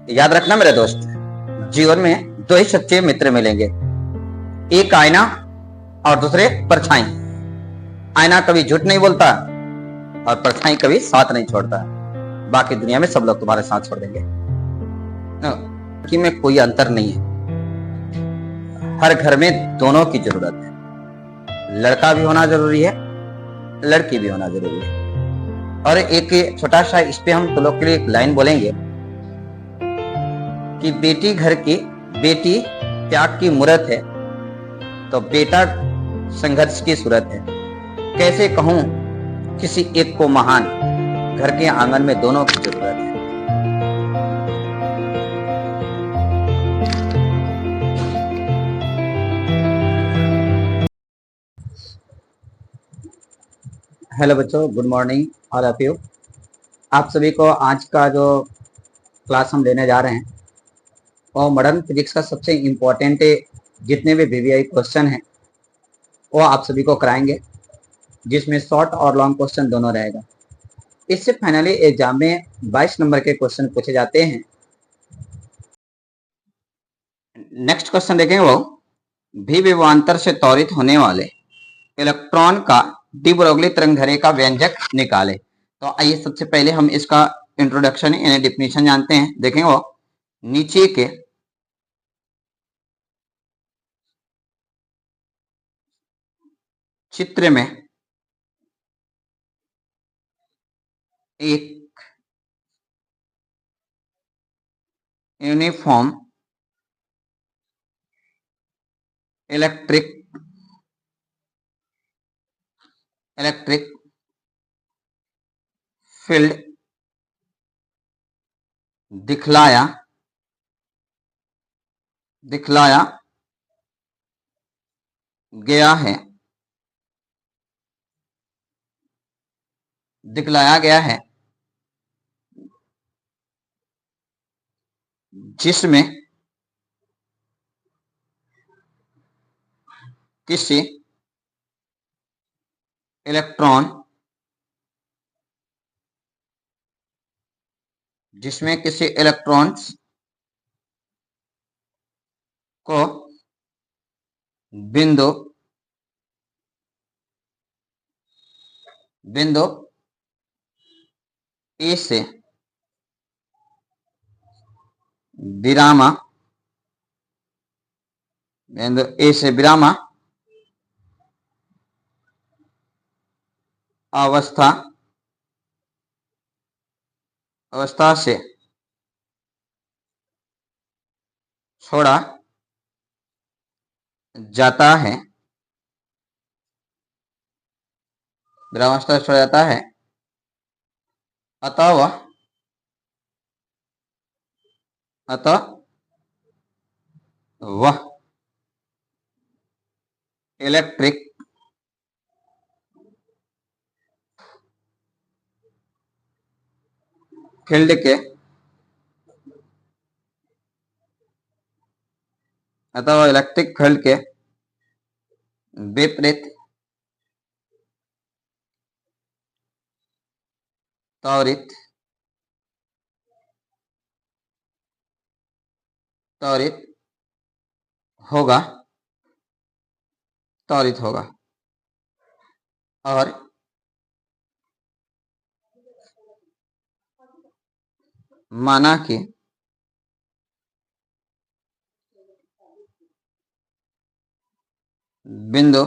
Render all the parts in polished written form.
याद रखना मेरे दोस्त, जीवन में दो ही सच्चे मित्र मिलेंगे, एक आईना और दूसरे परछाई। आईना कभी झूठ नहीं बोलता और परछाई कभी साथ नहीं छोड़ता। बाकी दुनिया में सब लोग तुम्हारे साथ छोड़ देंगे। कि में कोई अंतर नहीं है, हर घर में दोनों की जरूरत है। लड़का भी होना जरूरी है, लड़की भी होना जरूरी है। और एक छोटा सा इस पे हम तो लोग के लिए एक लाइन बोलेंगे कि बेटी घर की, बेटी त्याग की मूरत है तो बेटा संघर्ष की सूरत है। कैसे कहूं किसी एक को महान, घर के आंगन में दोनों की जरूरत है। हेलो बच्चों, good morning all of you. आप सभी को आज का जो क्लास हम लेने जा रहे हैं वो मॉडर्न फिजिक्स का सबसे इम्पोर्टेंट जितने भी वीवीआई क्वेश्चन हैं वो आप सभी को कराएंगे, जिसमें शॉर्ट और लॉन्ग क्वेश्चन दोनों रहेगा। इससे फाइनली एग्जाम में 22 नंबर के क्वेश्चन पूछे जाते हैं। नेक्स्ट क्वेश्चन देखेंगे, वो भी विभवांतर से त्वरित होने वाले इलेक्ट्रॉन का डी ब्रोगली तरंग दैर्ध्य का व्यंजक निकाले। तो आइए सबसे पहले हम इसका इंट्रोडक्शन यानी डिफिनीशन जानते हैं। देखेंगे वो नीचे के चित्र में एक यूनिफॉर्म इलेक्ट्रिक फील्ड दिखलाया गया है जिसमें किसी इलेक्ट्रॉन्स को बिंदु ए से विरामा अवस्था से छोड़ा जाता है, विरामावस्था से छोड़ा जाता है, अतः वह इलेक्ट्रिक फील्ड के विपरीत त्वरित होगा और माना कि बिंदु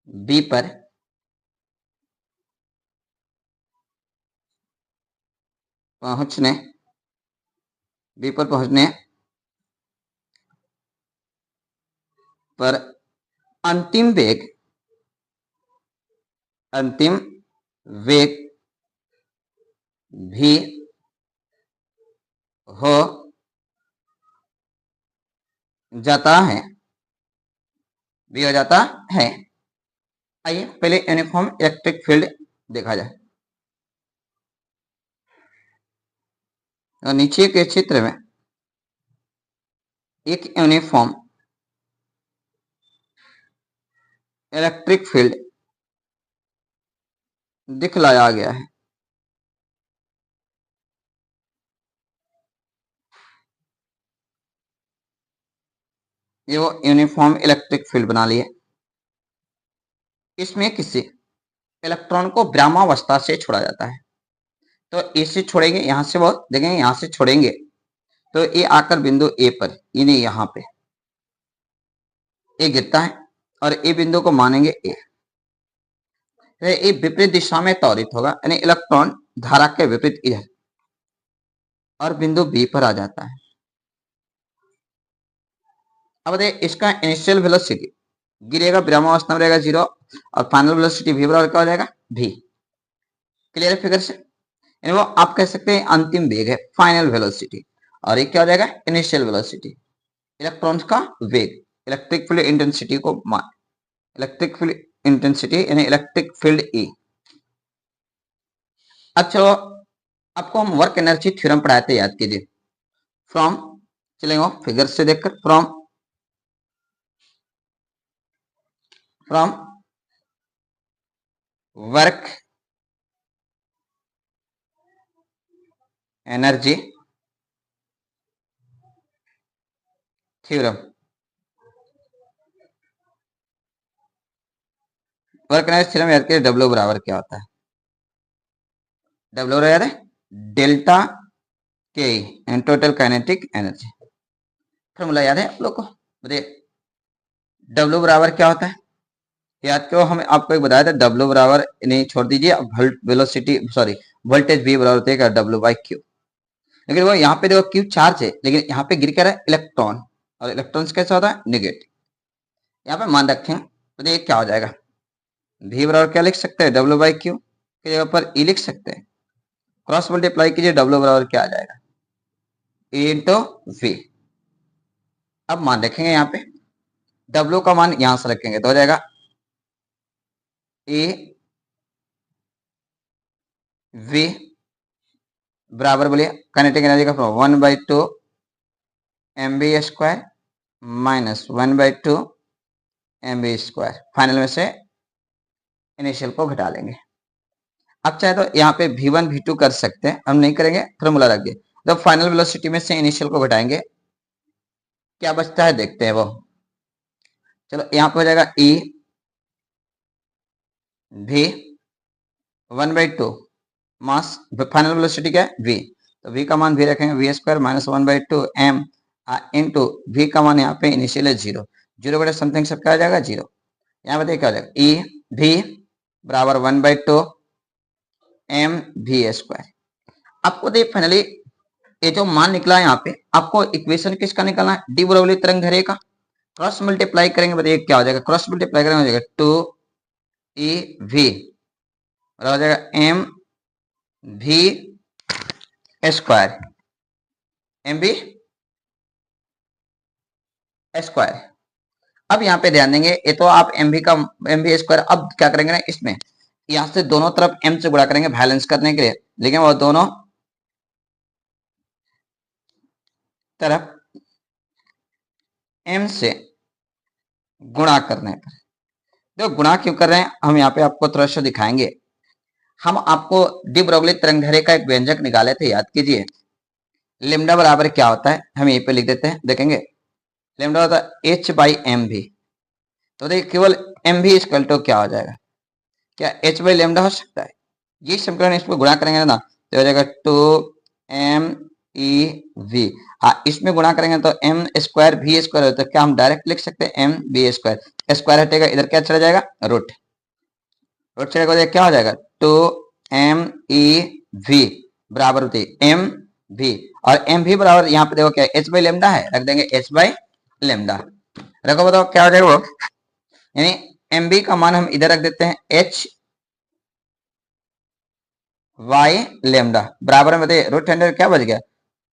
बी पर पहुंचने पर अंतिम वेग भी हो जाता है। आइए पहले यूनिफॉर्म इलेक्ट्रिक फील्ड देखा जाए। तो नीचे के चित्र में एक यूनिफॉर्म इलेक्ट्रिक फील्ड दिखलाया गया है। ये वो यूनिफॉर्म इलेक्ट्रिक फील्ड बना लिए। इसमें किसी इलेक्ट्रॉन को विरामावस्था से छोड़ा जाता है। तो इसे छोड़ेंगे, यहां से वो देखेंगे, यहां से छोड़ेंगे तो ये आकर बिंदु ए पर, इन्हें यहां पे ए गिरता है और ए बिंदु को मानेंगे ए। ये विपरीत दिशा में त्वरित होगा, यानी इलेक्ट्रॉन धारा के विपरीत इधर, और बिंदु बी पर आ जाता है। अब देखिए इसका इनिशियल वेलोसिटी गिरेगा, विरामावस्था में रहेगा 0, और फाइनल वेलोसिटी v बराबर क्या हो जाएगा v। क्लियर है फिगर से? यानी वो आप कह सकते हैं अंतिम वेग है, फाइनल वेलोसिटी, और ये क्या हो जाएगा इनिशियल वेलोसिटी, इलेक्ट्रॉन्स का वेग। इलेक्ट्रिक फील्ड इंटेंसिटी को मान, इलेक्ट्रिक फील्ड इंटेंसिटी यानी इलेक्ट्रिक फील्ड E। अब चलो, आपको हम वर्क एनर्जी थ्योरम पढ़ाए थे, याद कीजिए। फ्रॉम, चलेंगे फिगर से देखकर, from work energy theorem. Work energy theorem याद कीजिए, W बराबर क्या होता है? W बराबर याद है डेल्टा के and total kinetic energy. Formula याद है आप लोग को? बताइए W बराबर क्या होता है? याद करो, हमें आपको एक बताया था W बराबर, नहीं छोड़ दीजिए, वेलोसिटी सॉरी वोल्टेज V बराबर होता है W बाई Q। लेकिन वो यहाँ पे देखो Q चार्ज है, लेकिन यहाँ पे गिर क्या रहा है इलेक्ट्रॉन, और इलेक्ट्रॉन कैसा होता है नेगेटिव। यहाँ पे मान रखें तो ये क्या हो जाएगा, V बराबर क्या लिख सकते हैं W बाई Q की जगह पर E लिख सकते हैं। क्रॉस मल्टीप्लाई कीजिए, W बराबर क्या आ जाएगा E इंटू V। अब मान रखेंगे यहाँ पे W का मान यहां से रखेंगे तो हो जाएगा E V बराबर, बोलिए काइनेटिक एनर्जी का formula 1/2 mv square minus 1/2 mv square. Final में से इनिशियल को घटा लेंगे। अब चाहे तो यहाँ पे v1 v2 कर सकते हैं, हम नहीं करेंगे, फॉर्मूला रख दिए। तो फाइनल वेलोसिटी में से इनिशियल को घटाएंगे, क्या बचता है देखते हैं वो। चलो यहाँ पे हो जाएगा E v 1/2 मास, फाइनल वेलोसिटी क्या है v, तो v का मान भी रखेंगे v square minus 1/2 m into v का मान यहाँ पे इनिशियल है 0, 0 बटे समथिंग सब क्या आ जाएगा 0। यहाँ बताइए क्या हो जाएगा E v बराबर 1/2 m v स्क्वायर। आपको देखिए फाइनली ये जो मान निकला है यहाँ पे, आपको इक्वेशन किसका निकालना है, डी ब्रोगली तरंग धैर्य का। क्रॉस मल्टीप्लाई करेंगे, बताइए क्या हो जाएगा, क्रॉस मल्टीप्लाई करेंगे हो जाएगा 2 EV और हो जाएगा m v square, m v square. अब यहाँ पे ध्यान देंगे, ये तो आप एम वी स्क्वायर, अब क्या करेंगे ना, इसमें यहाँ से दोनों तरफ m से गुणा करेंगे बैलेंस करने के लिए, लेकिन वो दोनों तरफ m से गुणा करने पर, तो गुणा क्यों कर रहे हैं हम यहाँ पे आपको थोड़ा सा दिखाएंगे। हम आपको डी ब्रोगली तरंग धैर्य का एक व्यंजक निकाले थे, याद कीजिए। लेमडा बराबर क्या होता है, हम यहीं पे लिख देते हैं, देखेंगे लेमडा होता है h बाई एम भी। तो देखिए केवल एम भी इक्वल टू क्या हो जाएगा, क्या h बाई लेमडा हो सकता है? ये समीकरण इसको गुणा करेंगे ना तो हो जाएगा 2 MEV। हाँ, इसमें गुणा करेंगे तो m स्क्वायर v स्क्वायर होता है, क्या हम डायरेक्ट लिख सकते हैं m v स्क्वायर, स्क्वायर हटेगा इधर क्या चला जाएगा रूट, रूट चलेगा तो क्या हो जाएगा 2MEV बराबर होती है MV, और MV बराबर यहाँ पे देखो क्या h बाई लेमडा है, रख देंगे h बाई लेमडा। रखो बताओ क्या हो जाएगा वो, यानी MV का मान हम इधर रख देते हैं h वाई लेमडा बराबर में, बताइए रूट अंडर क्या बच गया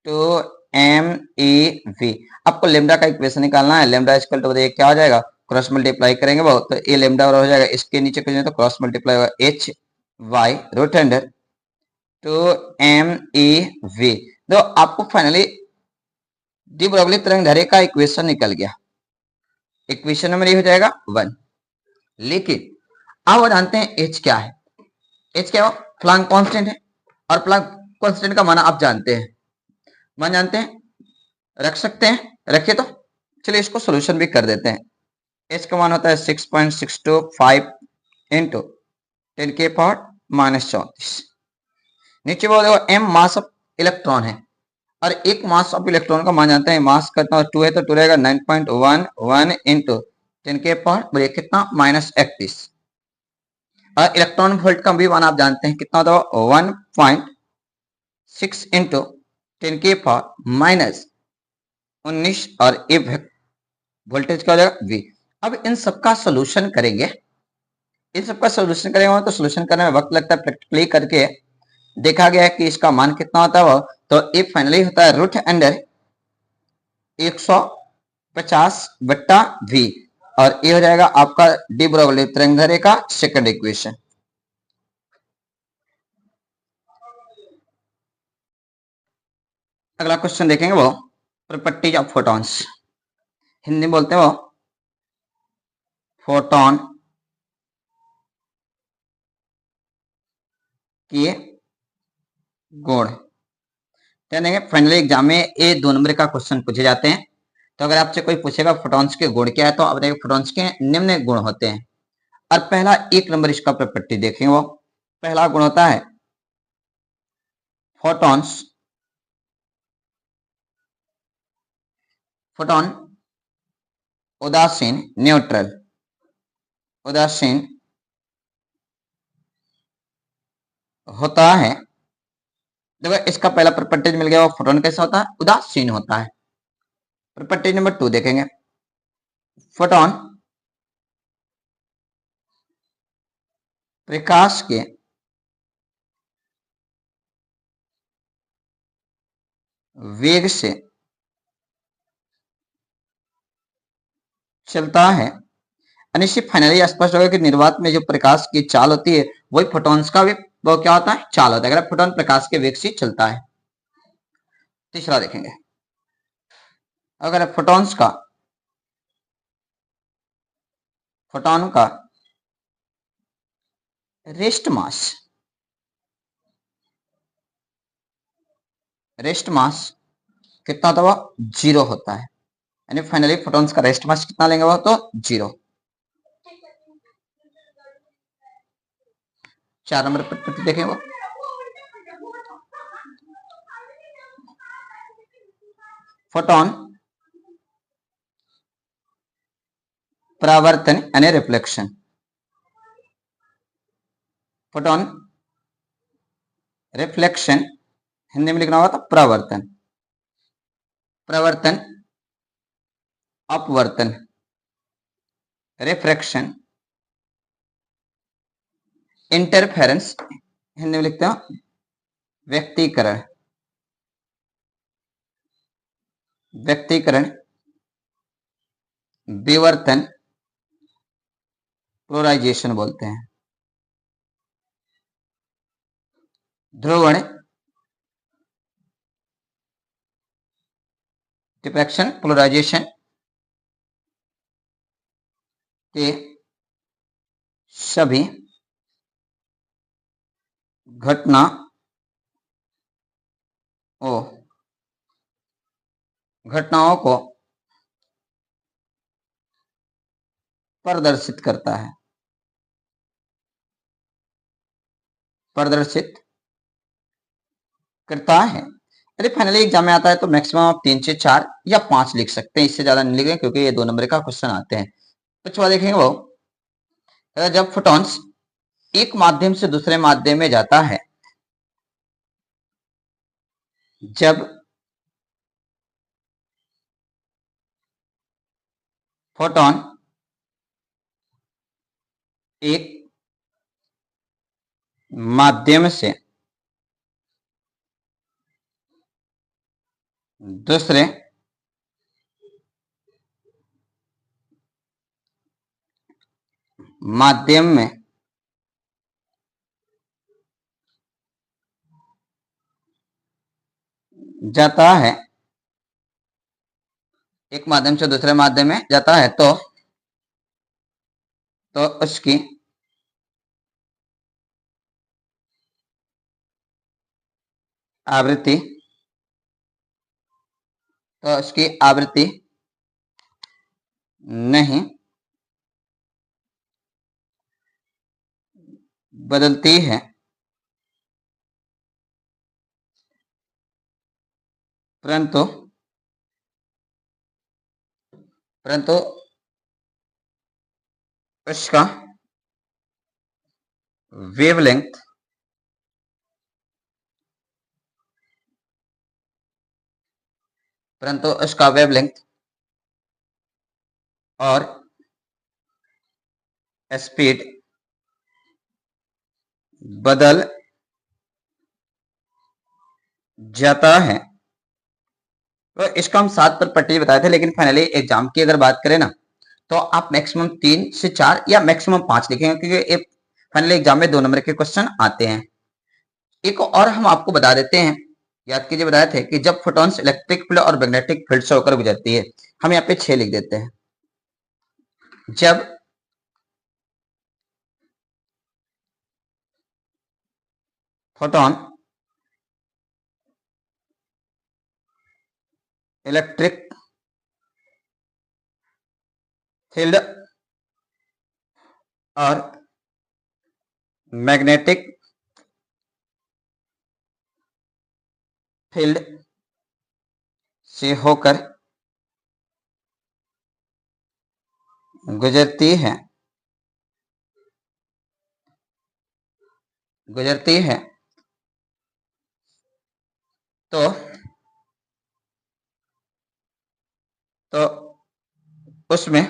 2MEV। आपको लेमडा का इक्वेशन निकालना है, लेमडा इक्वल टू बताइए क्या हो जाएगा, क्रॉस मल्टीप्लाई करेंगे वो, तो ये लेमडा बराबर हो जाएगा, इसके नीचे कुछ नहीं तो क्रॉस मल्टीप्लाई होगा h Y root under 2MEV। तो आपको फाइनली डी ब्रोगली तरंग धैर्य का इक्वेशन निकल गया, इक्वेशन नंबर ये हो जाएगा 1। लेकिन अब जानते हैं h क्या है, एच क्या हो, प्लैंक कांस्टेंट है, और प्लैंक कांस्टेंट का मान आप जानते हैं, मान जानते हैं, रख सकते हैं, रखिए तो चलिए इसको सोल्यूशन भी कर देते हैं। एच का मान होता है 6.625 इंटू 10⁻⁻34। नीचे बोल देखो एम मास ऑफ इलेक्ट्रॉन है, और एक मास ऑफ इलेक्ट्रॉन का मान जानते हैं, मास कितना 2 है तो 2 रहेगा 9.11 इंटू 10⁻, कितना -31। और इलेक्ट्रॉन वोल्ट का भी मान आप जानते हैं कितना होता है 1.6 इंटू 10⁻⁻19, और ए वोल्टेज का हो जाएगा वी। अब इन सबका सोल्यूशन करेंगे, इन सबका सोल्यूशन करेंगे तो सोल्यूशन करने में वक्त लगता है, प्रैक्टिकली करके देखा गया है कि इसका मान कितना होता है वो, तो ए फाइनली होता है रूट अंडर 150/v, और ये हो जाएगा आपका डी ब्रोगली तरंगधैर्घ्य का सेकंड इक्वेशन। अगला क्वेश्चन देखेंगे वो प्रॉपर्टीज ऑफ फोटॉन्स, हिंदी में बोलते हैं वो फोटोन के गुण। फाइनली एग्जाम में ये 2 नंबर का क्वेश्चन पूछे जाते हैं, तो अगर आपसे कोई पूछेगा फोटॉन्स के गुण क्या है, तो आप देखिए फोटॉन्स के निम्न गुण होते हैं, और पहला 1 नंबर इसका प्रॉपर्टी देखेंगे, वो पहला गुण होता है फोटॉन्स, फोटोन उदासीन न्यूट्रल, उदासीन होता है। देखो इसका पहला प्रॉपर्टी मिल गया, वो फोटोन कैसा होता है, उदासीन होता है। प्रॉपर्टी नंबर 2 देखेंगे, फोटोन प्रकाश के वेग से चलता है। अनिश्चित फाइनली स्पष्ट होगा कि निर्वात में जो प्रकाश की चाल होती है वही फोटॉन्स का भी वो क्या होता है, चाल होता है, अगर फोटोन प्रकाश के वेग से चलता है। तीसरा देखेंगे, अगर फोटॉन का रेस्ट मास कितना होता है, वो 0 होता है, यानी फाइनली फोटॉन्स का रेस्ट मास कितना लेंगे वो, तो 0। 4 नंबर प्रॉपर्टी देखें वो फोटोन परावर्तन यानी रिफ्लेक्शन, फोटोन रिफ्लेक्शन हिंदी में लिखना होगा तो परावर्तन, प्रवर्तन अपवर्तन, रिफ्रैक्शन इंटरफेरेंस हिंदी में लिखते हैं व्यक्तीकरण, व्यक्तीकरण विवर्तन पोलराइजेशन बोलते हैं, ध्रुवण डिफ्रैक्शन पोलराइजेशन के सभी घटनाओं को प्रदर्शित करता है, प्रदर्शित करता है। यदि फाइनली एग्जाम में आता है तो मैक्सिमम आप 3 से 4 या 5 लिख सकते हैं, इससे ज्यादा नहीं लिखेंगे क्योंकि ये 2 नंबर का क्वेश्चन आते हैं। पिछवा देखेंगे वो जब फोटॉन्स एक माध्यम से दूसरे माध्यम में जाता है, जब फोटॉन एक माध्यम से दूसरे माध्यम में जाता है, एक माध्यम से दूसरे माध्यम में जाता है तो उसकी आवृत्ति, तो इसकी आवृत्ति नहीं बदलती है, परंतु परंतु इसका वेवलेंथ परंतु इसका वेवलेंथ और स्पीड बदल जाता है। तो इसका हम 7 पर पट्टी बताए थे, लेकिन फाइनली एग्जाम की अगर बात करें ना, तो आप मैक्सिमम 3 से 4 या मैक्सिमम 5 लिखेंगे, क्योंकि फाइनली एग्जाम में 2 नंबर के क्वेश्चन आते हैं। एक और हम आपको बता देते हैं, याद कीजिए बताए थे कि जब फोटॉन्स इलेक्ट्रिक फील्ड और मैग्नेटिक फील्ड से होकर गुजरती है, हम यहाँ पे 6 लिख देते हैं। जब फोटोन इलेक्ट्रिक फील्ड और मैग्नेटिक फील्ड से होकर गुजरती है तो तो उसमें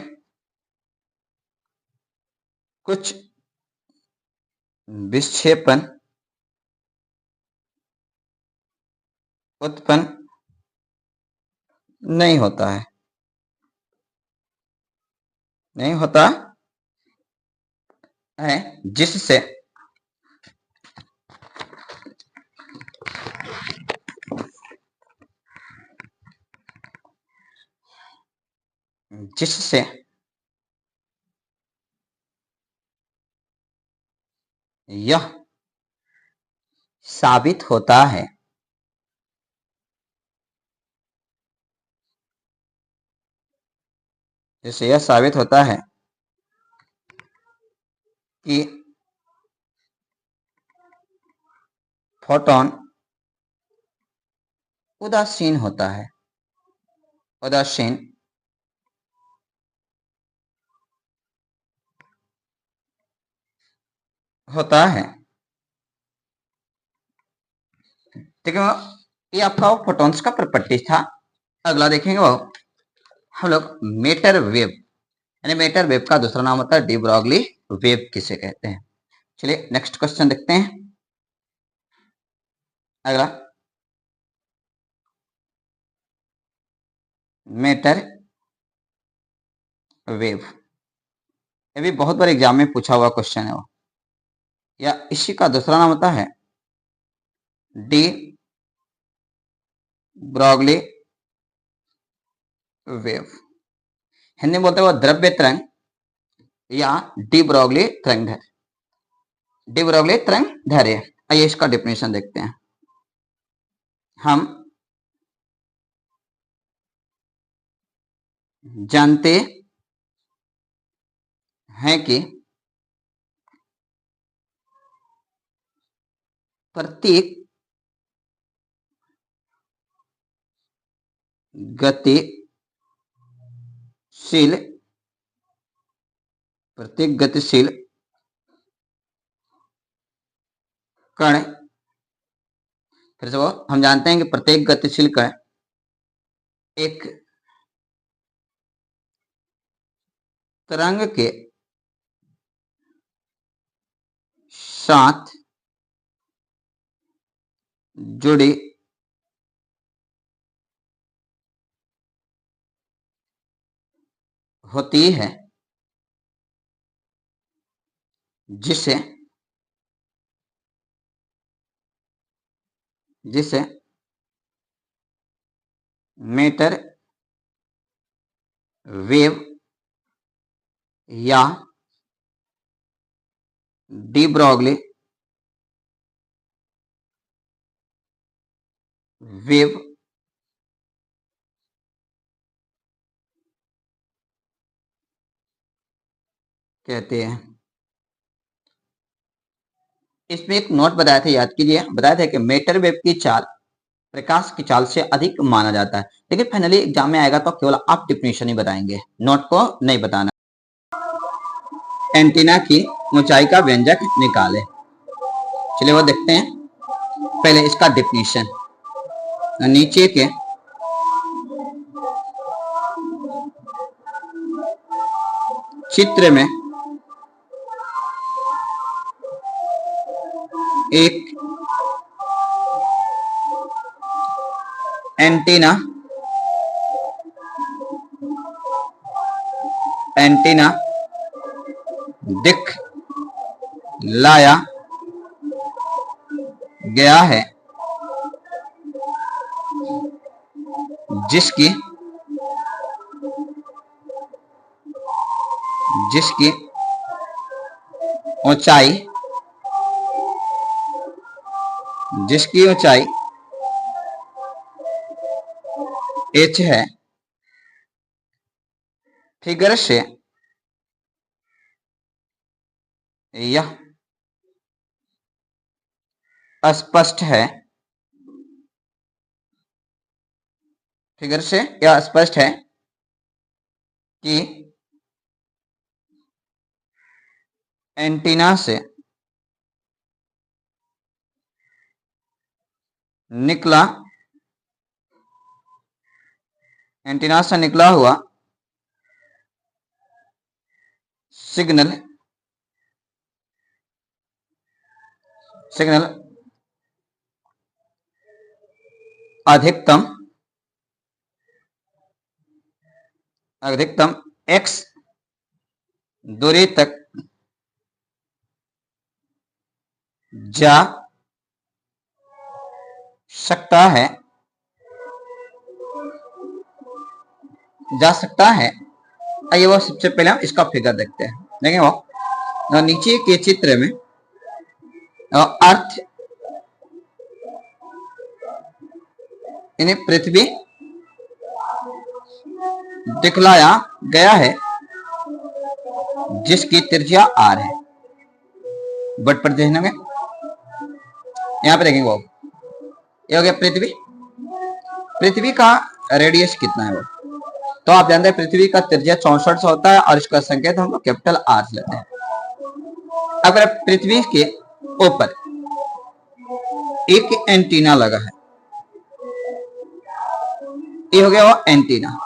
कुछ विक्षेपण उत्पन्न नहीं होता है, जिससे जिससे यह साबित होता है कि फोटोन उदासीन होता है ठीक है। ये आपका फोटॉन्स का प्रॉपर्टी था। अगला देखेंगे वो हम लोग मेटर वेव, यानी मेटर वेव का दूसरा नाम होता है डी ब्रॉगली वेव किसे कहते हैं। चलिए नेक्स्ट क्वेश्चन देखते हैं। अगला मेटर वेव, ये भी बहुत बार एग्जाम में पूछा हुआ क्वेश्चन है वो, या इसी का दूसरा नाम होता है डी ब्रॉगली वेव। हिंदी में बोलते हैं वो द्रव्य तरंग या डी ब्रॉगली तरंग दैर्घ्य। आइए इसका डेफिनेशन देखते हैं। हम जानते हैं कि प्रत्येक गतिशील कण, फिर से वो हम जानते हैं कि प्रत्येक गतिशील कण एक तरंग के साथ जुड़ी होती है, जिसे मेटर वेव या डी ब्रॉगली वेव कहते हैं। इसमें एक नोट बताया था, याद कीजिए, बताया था कि मैटर वेव की चाल प्रकाश की चाल से अधिक माना जाता है। लेकिन फाइनली एग्जाम में आएगा तो केवल आप डिफिनेशन ही बताएंगे, नोट को नहीं बताना। एंटीना की ऊंचाई का व्यंजक निकाले। चलिए वो देखते हैं। पहले इसका डिफिनेशन, नीचे के चित्र में एक एंटीना दिखलाया गया है, जिसकी ऊंचाई h है। फिगर से यह स्पष्ट है कि एंटीना से निकला हुआ सिग्नल अधिकतम x दूरी तक जा सकता है। आइए वो सबसे पहले हम इसका फिगर देखते हैं। देखें वो नीचे के चित्र में अर्थ यानी पृथ्वी दिखलाया गया है, जिसकी त्रिज्या r है। बट पर देखने यहाँ पे देखेंगे वो ये हो गया पृथ्वी का रेडियस कितना है वो, तो आप जानते हैं पृथ्वी का त्रिज्या 64 होता है और इसका संकेत हम लोग कैपिटल R लेते हैं। अगर पृथ्वी के ऊपर एक एंटीना लगा है, ये हो गया वो एंटीना।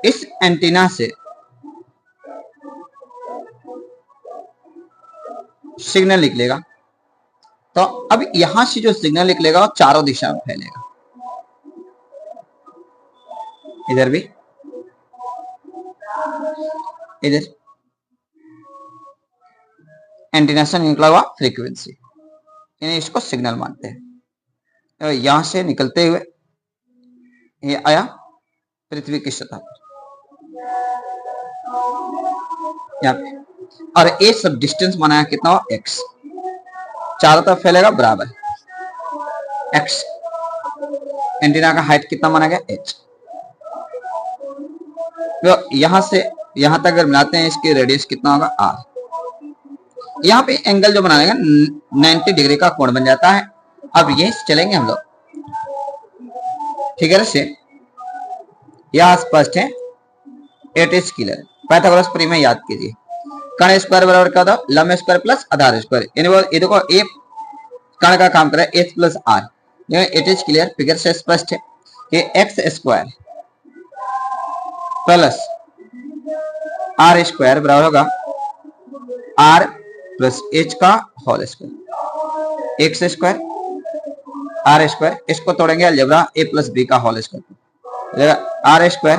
इस एंटीना से सिग्नल निकलेगा, तो अब यहां से जो सिग्नल निकलेगा वो चारों दिशा में फैलेगा। इधर भी, इधर एंटीना से निकला हुआ फ्रीक्वेंसी, यानी इसको सिग्नल मानते हैं। तो यहां से निकलते हुए ये आया पृथ्वी की सतह पर, यहाँ पे, और ये सब डिस्टेंस बनाया कितना हो x, चारों तरफ फैलेगा बराबर x। एंटीना का हाइट कितना माना गया h। तो यहां से यहां तक अगर मिलाते हैं इसकी रेडियस कितना होगा r। यहाँ पे एंगल जो बनाएगा 90 डिग्री का कोण बन जाता है। अब ये चलेंगे हम लोग फिगर से, यह स्पष्ट है, इट इज क्लियर। पाइथागोरस प्रमेय में याद कीजिए, कण स्क्वायर बराबर क्या होता है, लंब स्क्वायर प्लस आधार स्क्वायर। ये देखो एक कण का काम कर रहा है h plus r। It is clear, figure से स्पष्ट है कि x square plus r square बराबर होगा r प्लस h का whole square. x square r square, इसको तोड़ेंगे अलजेब्रा, a प्लस b का whole square, r square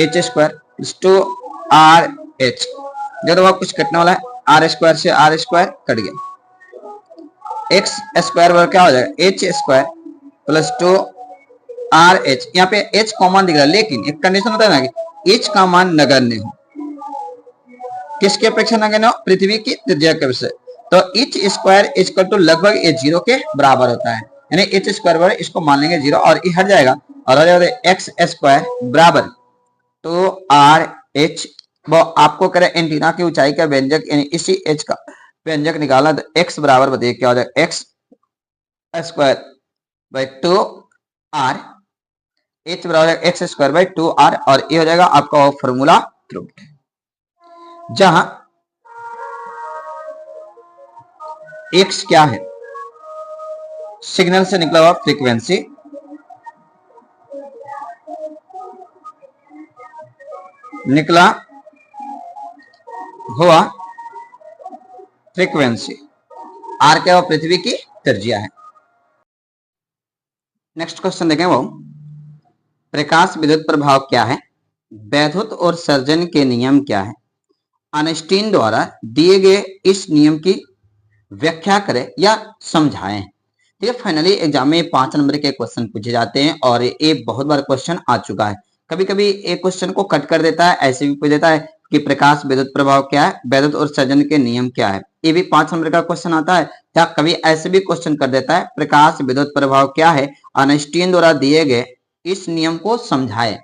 h square plus 2rh। जब वह कुछ कटने वाला है, आर स्क्वायर से आर स्क्वायर कट गया। एक्स स्क्वायर बराबर क्या हो जाएगा, एच स्क्वायर प्लस 2rh। यहाँ पे h कॉमन दिख रहा है, लेकिन एक कंडीशन होता है ना कि h का मान नगण्य हो। किसकी अपेक्षा नगण्य हो? पृथ्वी की त्रिज्या के विषय। तो इच स्क्वायर इक्वल टू लगभग ये 0 के बराबर होता है, यानी इच स्क्वायर बराबर इसको मान लेंगे 0 और ये हट जाएगा और हो जाएगा एक्स स्क्वायर बराबर तो आर एच। वो आपको करें एंटीना की ऊंचाई का व्यंजक यानी इसी एच का व्यंजक निकाला तो एक्स बराबर बताइए क्या हो जाएगा? X square by 2 R, H बराबर एक्स स्क्वायर बाई 2 आर और ये हो जाएगा आपका फॉर्मूला प्रूव्ड, जहां एक्स क्या है? सिग्नल से निकला हुआ फ्रीक्वेंसी, निकला हुआ फ्रीक्वेंसी, आर क्या? वो पृथ्वी की त्रिज्या है। नेक्स्ट क्वेश्चन देखें, वो प्रकाश विद्युत प्रभाव क्या है? वैद्युत और सर्जन के नियम क्या है? आइंस्टीन द्वारा दिए गए इस नियम की व्याख्या करें या समझाएं। ठीक है, फाइनली एग्जाम में 5 नंबर के क्वेश्चन पूछे जाते हैं और ये बहुत बार क्वेश्चन आ चुका है। कभी कभी एक क्वेश्चन को कट कर देता है, ऐसे भी पूछ देता है कि प्रकाश विद्युत प्रभाव क्या है, वैद्युत और सर्जन के नियम क्या है। ये भी 5 नंबर का क्वेश्चन आता है। या कभी ऐसे भी क्वेश्चन कर देता है प्रकाश विद्युत प्रभाव क्या है, आइंस्टीन द्वारा दिए गए इस नियम को समझाए,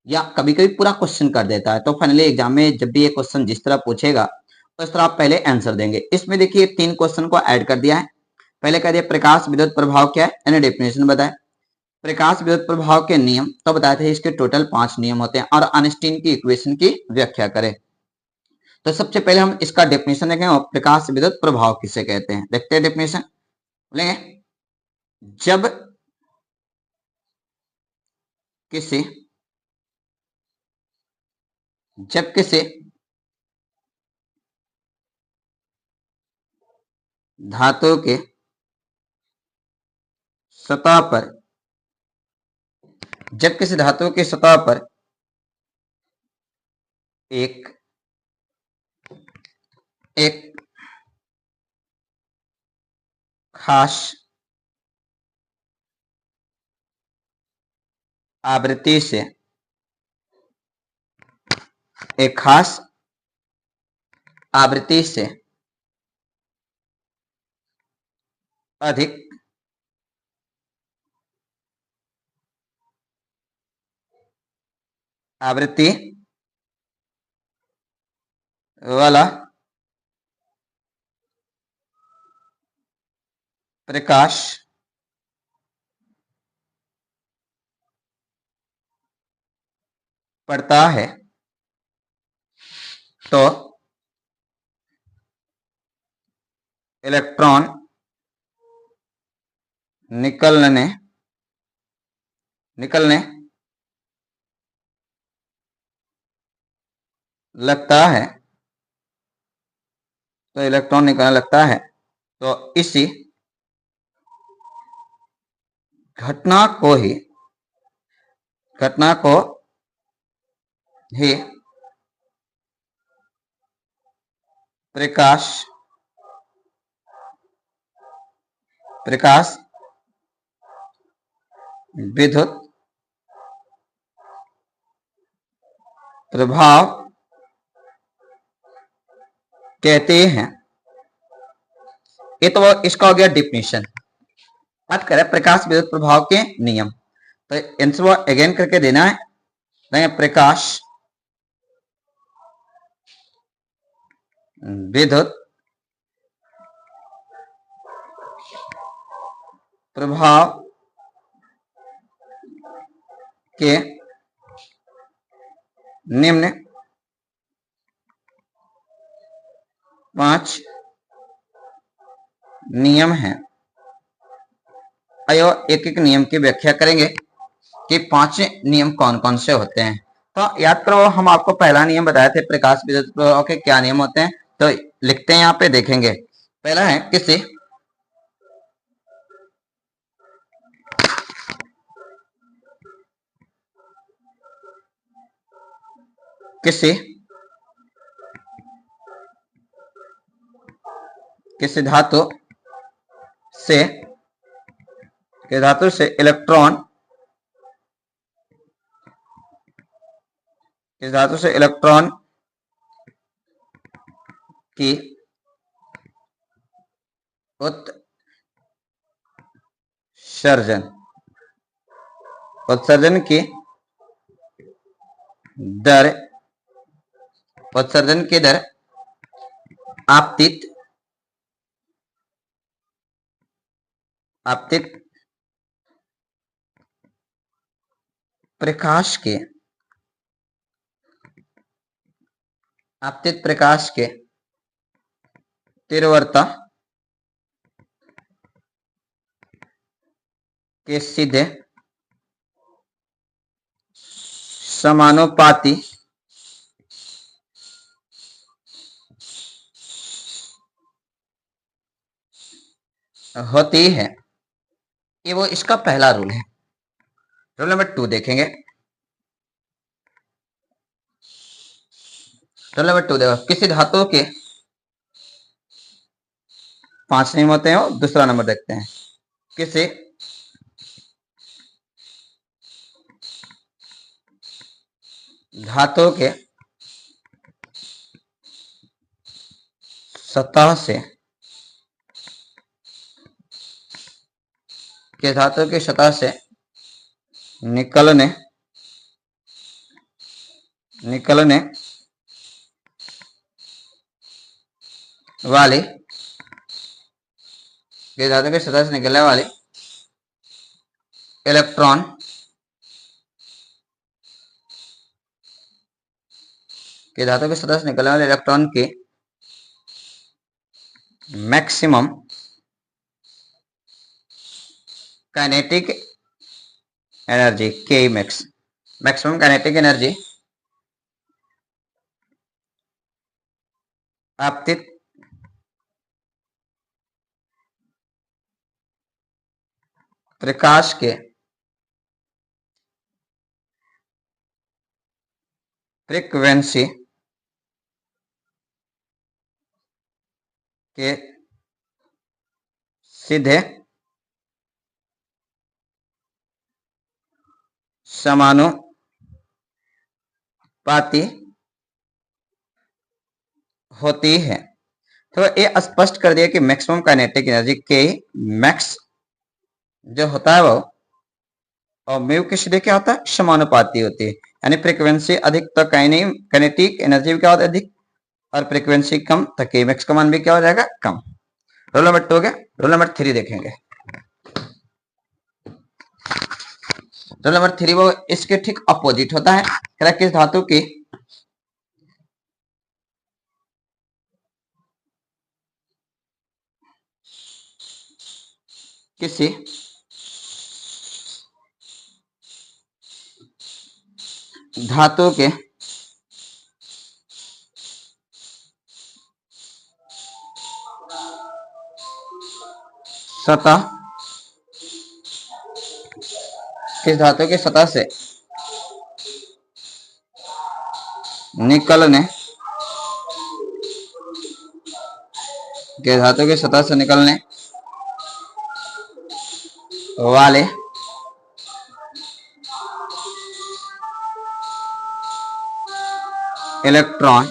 या कभी कभी पूरा क्वेश्चन कर देता है। तो फाइनली एग्जाम में जब भी ये क्वेश्चन जिस तरह पूछेगा तो इस तरह आप पहले आंसर देंगे। इसमें देखिए 3 क्वेश्चन को ऐड कर दिया है। पहले कह दिया प्रकाश विद्युत प्रभाव क्या है, यानी डेफिनेशन बताए। प्रकाश विद्युत प्रभाव के नियम तो बताए थे, इसके टोटल 5 नियम होते हैं और आइंस्टीन की इक्वेशन की व्याख्या करें। तो सबसे पहले हम इसका डेफिनेशन देखें और प्रकाश विद्युत प्रभाव किसे कहते हैं। देखते हैं डेफिनेशन, बोलेंगे जब किसी धातु के सतह पर, जब किसी धातु की सतह पर एक खास आवृत्ति से एक खास आवृत्ति से अधिक आवृत्ति वाला प्रकाश पड़ता है तो इलेक्ट्रॉन निकलने लगता है, तो इलेक्ट्रॉन निकलने लगता है तो इसी घटना को ही प्रकाश विद्युत प्रभाव कहते हैं। ये तो इसका हो गया डिफिनेशन। बात करें प्रकाश विद्युत प्रभाव के नियम, तो आंसर अगेन करके देना है। प्रकाश विद्युत प्रभाव के निम्न 5 नियम हैं। आइए एक एक नियम की व्याख्या करेंगे कि 5 नियम कौन कौन से होते हैं। तो याद करो, हम आपको पहला नियम बताए थे प्रकाश विद्युत प्रभाव के क्या नियम होते हैं, तो लिखते हैं यहाँ पे, देखेंगे। पहला है किसी धातु से इलेक्ट्रॉन की उत्सर्जन उत्सर्जन की दर उत्सर्जन की दर आपतित प्रकाश के तीव्रता के सीधे समानुपाती होती है। ये वो इसका पहला रूल है। रूल नंबर 2 देखेंगे। रूल नंबर 2 देखो, किसी धातु के 5 नियम होते हैं और दूसरा नंबर देखते हैं। किसी धातु के सतह से निकलने वाली धातु की सतह से निकलने वाली इलेक्ट्रॉन की मैक्सिमम काइनेटिक एनर्जी के मैक्सिमम काइनेटिक एनर्जी आपतित प्रकाश के फ्रीक्वेंसी के सीधे समानुपाती होती है। तो ये स्पष्ट कर दिया कि मैक्सिमम काइनेटिक एनर्जी के मैक्स जो होता है वो और म्यू के सीधे क्या होता है, समानुपाती होती है। यानी फ्रीक्वेंसी अधिक तो काइनेटिक एनर्जी भी क्या होता है, अधिक, और फ्रीक्वेंसी कम तो के मैक्स का मान भी क्या हो जाएगा, कम। रूल नंबर 2 हो गया। रूल नंबर 3 देखेंगे। रूल नंबर 3 वो इसके ठीक अपोजिट होता है। किस धातु की किसी धातु के सतह से निकलने वाले इलेक्ट्रॉन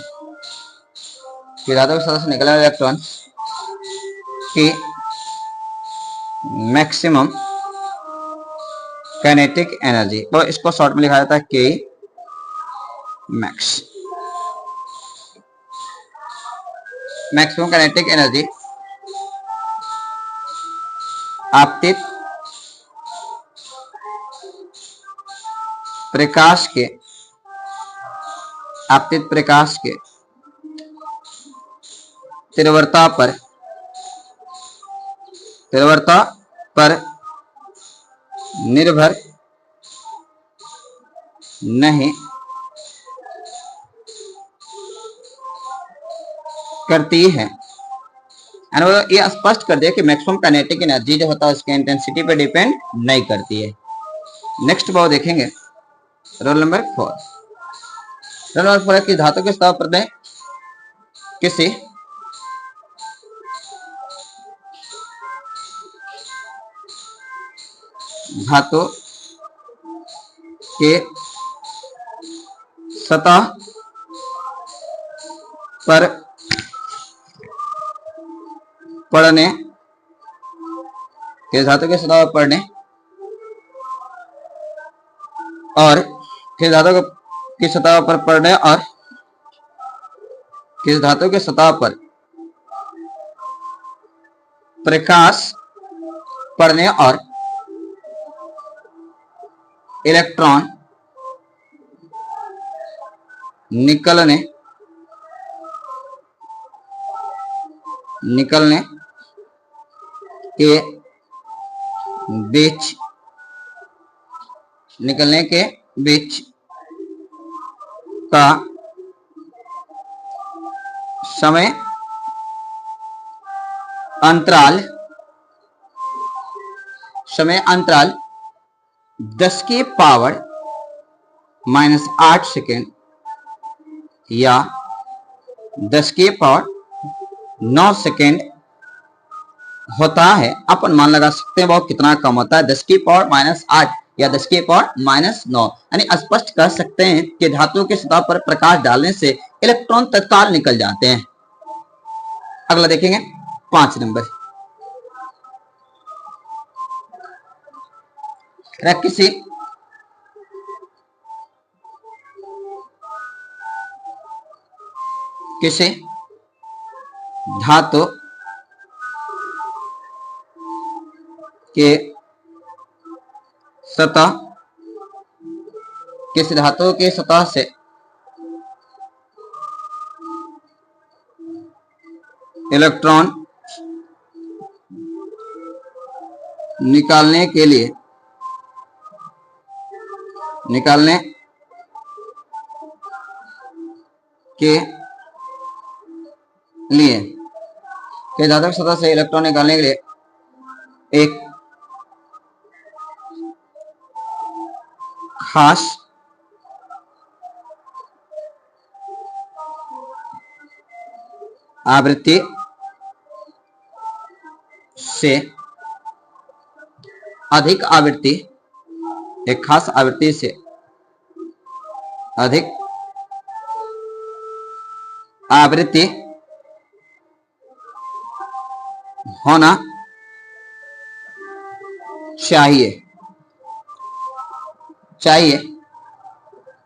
की मैक्सिमम काइनेटिक एनर्जी, तो इसको शॉर्ट में लिखा जाता है के मैक्स। मैक्सिमम काइनेटिक एनर्जी आपतित प्रकाश के तीव्रता पर निर्भर नहीं करती है। ये स्पष्ट कर दिया कि मैक्सिमम काइनेटिक एनर्जी जो होता है उसके इंटेंसिटी पे डिपेंड नहीं करती है। नेक्स्ट भाव देखेंगे। Roll number 4। रोल नंबर 4 है कि धातु के सतह पर किसी धातु के सतह पर पढ़ने, किस धातु की सतह पर पढ़ने और किस धातु की सतह पर पढ़ने और किस धातु की सतह पर प्रकाश पढ़ने और इलेक्ट्रॉन निकलने के बीच का समय अंतराल 10 की पावर -8 सेकेंड या 10 की पावर 9 सेकेंड होता है। अपन मान लगा सकते हैं बहुत कितना कम होता है, 10 की पावर -8 या 10 की पावर -9। यानी स्पष्ट कह सकते हैं कि धातु की सतह पर प्रकाश डालने से इलेक्ट्रॉन तत्काल निकल जाते हैं। अगला देखेंगे 5 नंबर, किसी धातु के सतह से इलेक्ट्रॉन निकालने के लिए के धातु की सतह से इलेक्ट्रॉन निकालने के लिए एक खास आवृत्ति से अधिक आवृत्ति होना चाहिए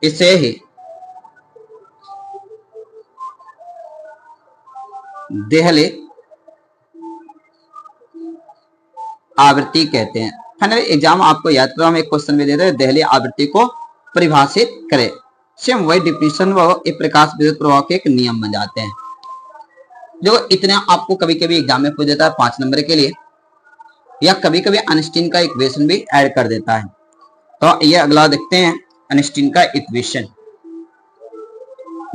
इसे ही देहली आवृत्ति कहते हैं। फाइनली एग्जाम आपको याद करो, हम एक क्वेश्चन भी देते हैं, देहली आवृत्ति को परिभाषित करें। सेम वही डिफिनेशन वो एक प्रकाश विद्युत प्रवाह के एक नियम बन जाते हैं। जो इतने आपको कभी कभी एग्जाम में पूछ देता है 5 नंबर के लिए, या कभी कभी आइंस्टीन का इक्वेशन भी ऐड कर देता है। तो ये अगला देखते हैं आइंस्टीन का इक्वेशन।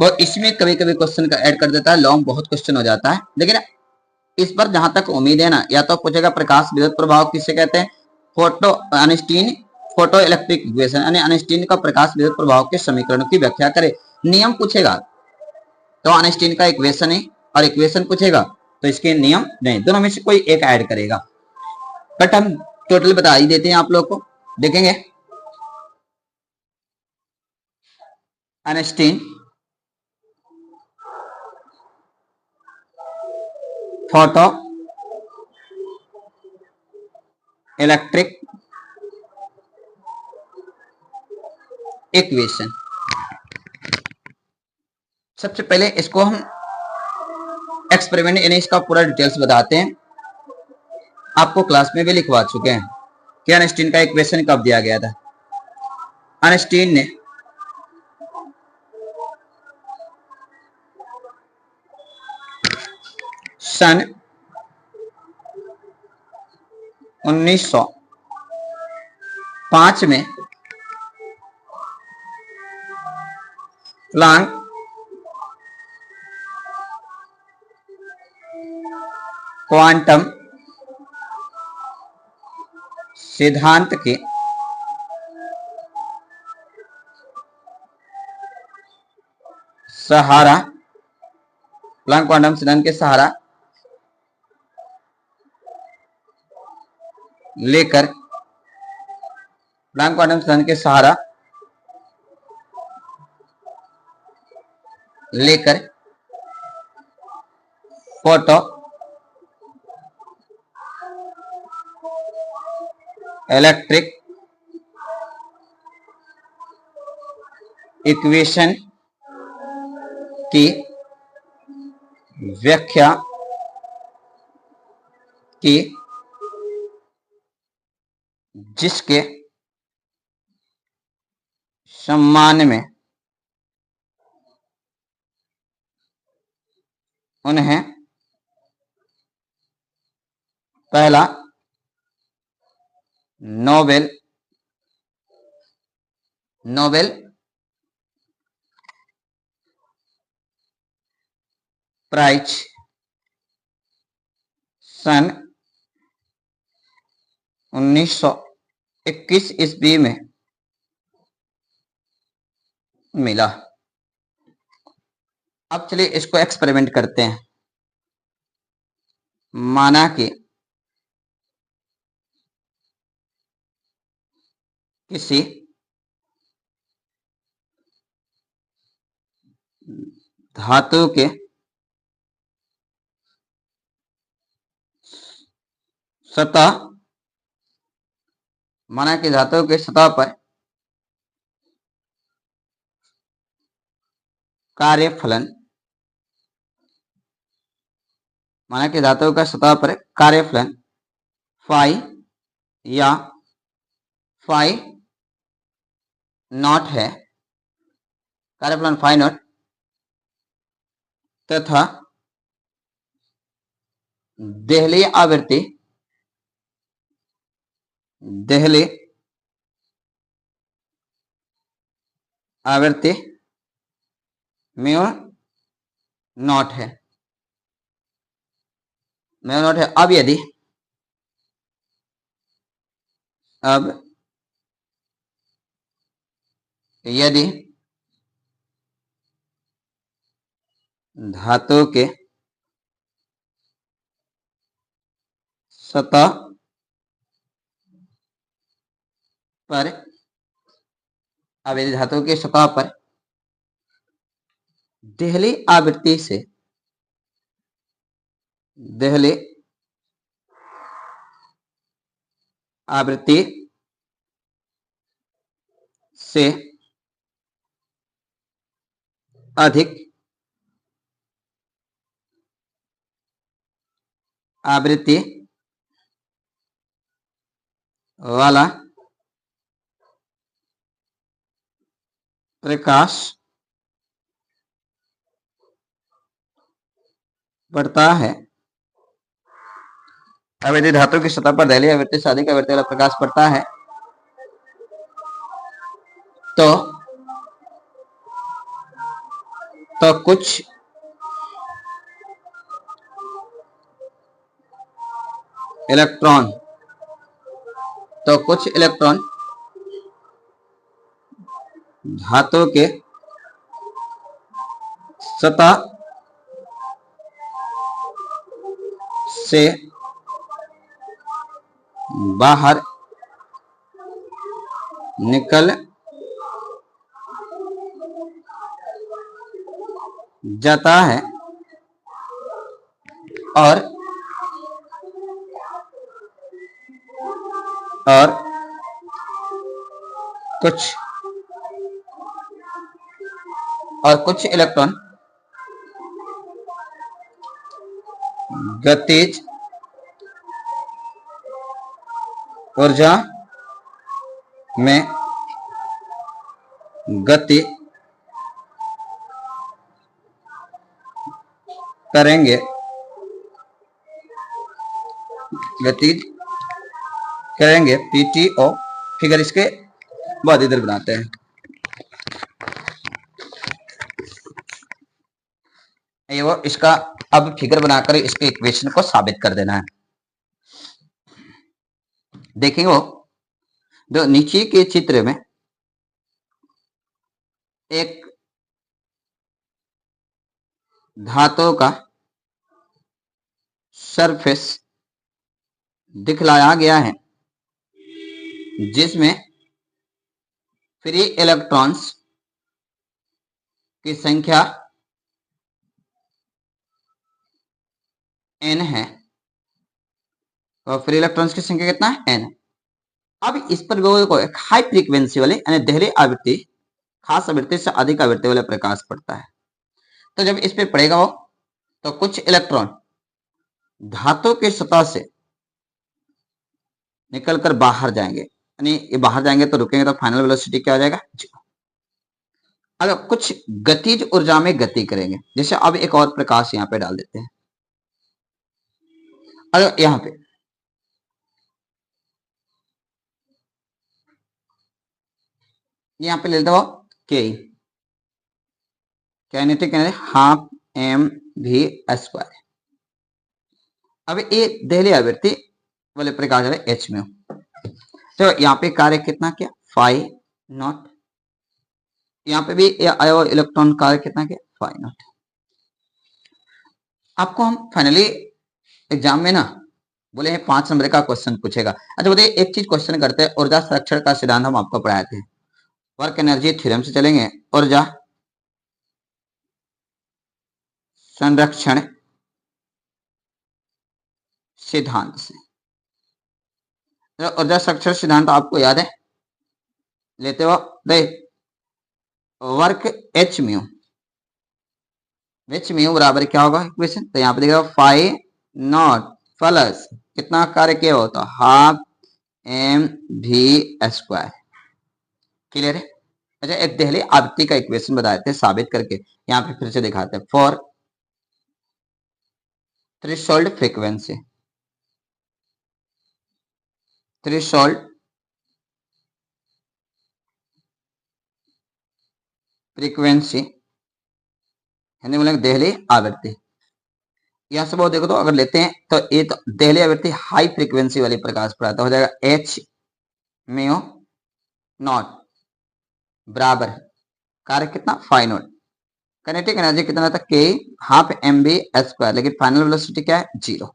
वो इसमें कभी कभी क्वेश्चन का ऐड कर देता है, लॉन्ग बहुत क्वेश्चन हो जाता है, लेकिन इस पर जहां तक उम्मीद है ना, या तो पूछेगा प्रकाश विद्युत प्रभाव किसे कहते हैं, फोटो इलेक्ट्रिक इक्वेशन, यानी आइंस्टीन का प्रकाश विद्युत प्रभाव के समीकरण की व्याख्या करे। नियम पूछेगा तो आइंस्टीन का इक्वेशन है, और इक्वेशन पूछेगा तो इसके नियम नहीं, दोनों में से कोई एक ऐड करेगा। बट हम टोटल बता ही देते हैं आप लोग को। देखेंगे आइंस्टीन फोटो इलेक्ट्रिक इक्वेशन। सबसे पहले इसको हम एक्सपेरिमेंट यानी इसका पूरा डिटेल्स बताते हैं। आपको क्लास में भी लिखवा चुके हैं कि आइंस्टीन का इक्वेशन कब दिया गया था। आइंस्टीन ने सन 1905 में प्लांक क्वांटम सिद्धांत के सहारा प्लांक क्वांटम सिद्धांत के सहारा लेकर प्लांक क्वांटम सिद्धांत के सहारा लेकर फोटो इलेक्ट्रिक इक्वेशन की व्याख्या की, जिसके सम्मान में उन्हें पहला नोबेल प्राइज सन 1921 ईस्वी में मिला। अब चलिए इसको एक्सपेरिमेंट करते हैं। माना कि किसी धातु के सतह पर कार्यफलन फाई या फाई नॉट है, कार्यफलन फाई नॉट, तथा देहली आवृत्ति म्यू नॉट है। अब यदि धातु के सतह पर देहली आवृत्ति से अधिक आवृत्ति वाला प्रकाश पड़ता है। अब यदि धातु की सतह पर देहली आवृत्ति से अधिक आवृत्ति वाला प्रकाश पड़ता है तो कुछ इलेक्ट्रॉन धातु के सतह से बाहर निकल जाता है और कुछ इलेक्ट्रॉन गतिज ऊर्जा में गति करेंगे, पीटीओ। फिगर इसके बाद इधर बनाते हैं। ये वो इसका अब फिगर बनाकर इसके इक्वेशन को साबित कर देना है। देखेंगे वो जो नीचे के चित्र में एक धातु का सरफेस दिखलाया गया है जिसमें फ्री इलेक्ट्रॉन्स की संख्या n है और फ्री इलेक्ट्रॉन्स की संख्या कितना है n। अब इस पर वो को एक हाई फ्रीक्वेंसी वाले यानी देहली आवृत्ति खास आवृत्ति से अधिक आवृत्ति वाले प्रकाश पड़ता है। तो जब इस पे पड़ेगा वो तो कुछ इलेक्ट्रॉन धातु की सतह से निकलकर बाहर जाएंगे, यानी ये बाहर जाएंगे तो रुकेंगे तो फाइनल वेलोसिटी क्या हो जाएगा, जीरो। अगर कुछ गतिज ऊर्जा में गति करेंगे, जैसे अब एक और प्रकाश यहाँ पे डाल देते हैं। अगर यहाँ पे ले लेता हो के kinetic energy half M V square. अब ये देहली आवृत्ति वाले प्रकाश है एच में। तो यहाँ पे कार्य कितना किया, 5 नॉट। यहाँ पे भी आया इलेक्ट्रॉन कार्य कितना किया, 5 नॉट। आपको हम फाइनली एग्जाम में ना बोले हैं 5 नंबर का क्वेश्चन पूछेगा। अच्छा बताइए एक चीज क्वेश्चन करते हैं, ऊर्जा संरक्षण का सिद्धांत हम आपको पढ़ाए थे, वर्क एनर्जी थ्योरम से चलेंगे, ऊर्जा संरक्षण सिद्धांत से। ऊर्जा संरक्षण सिद्धांत आपको याद है, लेते हो देख वर्क एच म्यू बराबर क्या होगा इक्वेशन, तो यहाँ पे देखो 5 नॉट प्लस कितना कार्य किया होता है, half M V square. Clear है। अच्छा एक देहली आवृत्ति का इक्वेशन बताए थे साबित करके, यहाँ पे फिर से दिखाते हैं। For threshold frequency, threshold frequency यानी बोलेंगे देहली आवृत्ति। यहां से बहुत देखो तो अगर लेते हैं तो ये तो देहली आवृत्ति हाई फ्रीक्वेंसी वाली प्रकाश पड़ाता हो जाएगा एच म्यू नॉट बराबर कार्य कितना, 5 नॉट। काइनेटिक एनर्जी कितना था, के हाफ एम बी स्क्वायर, लेकिन फाइनल वेलोसिटी क्या है, जीरो।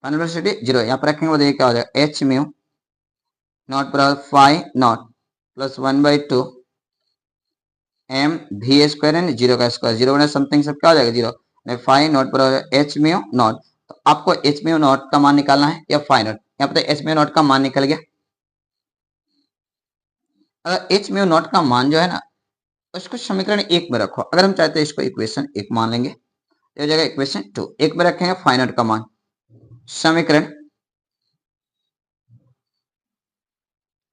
Final velocity zero. यहाँ पर रखेंगे वो देखिए क्या हो जाएगा, एच म्यू नॉट बराबर 5 naught plus 1/2 M V square है, जीरो का स्क्वायर, जीरो बना समथिंग सब क्या हो जाएगा, जीरो। 5 नॉट बराबर एच म्यू नॉट। तो आपको एच म्यू नॉट का मान निकालना है या 5 नॉट। यहाँ पर एच म्यू नॉट का मान निकल गया। अगर एच म्यू नॉट का मान जो है ना उसको समीकरण 1 में रखो। अगर हम चाहते हैं इसको इक्वेशन 1 मान लेंगे, ये हो जाएगा इक्वेशन 2। 1 में रखेंगे 5 नॉट का मान, समीकरण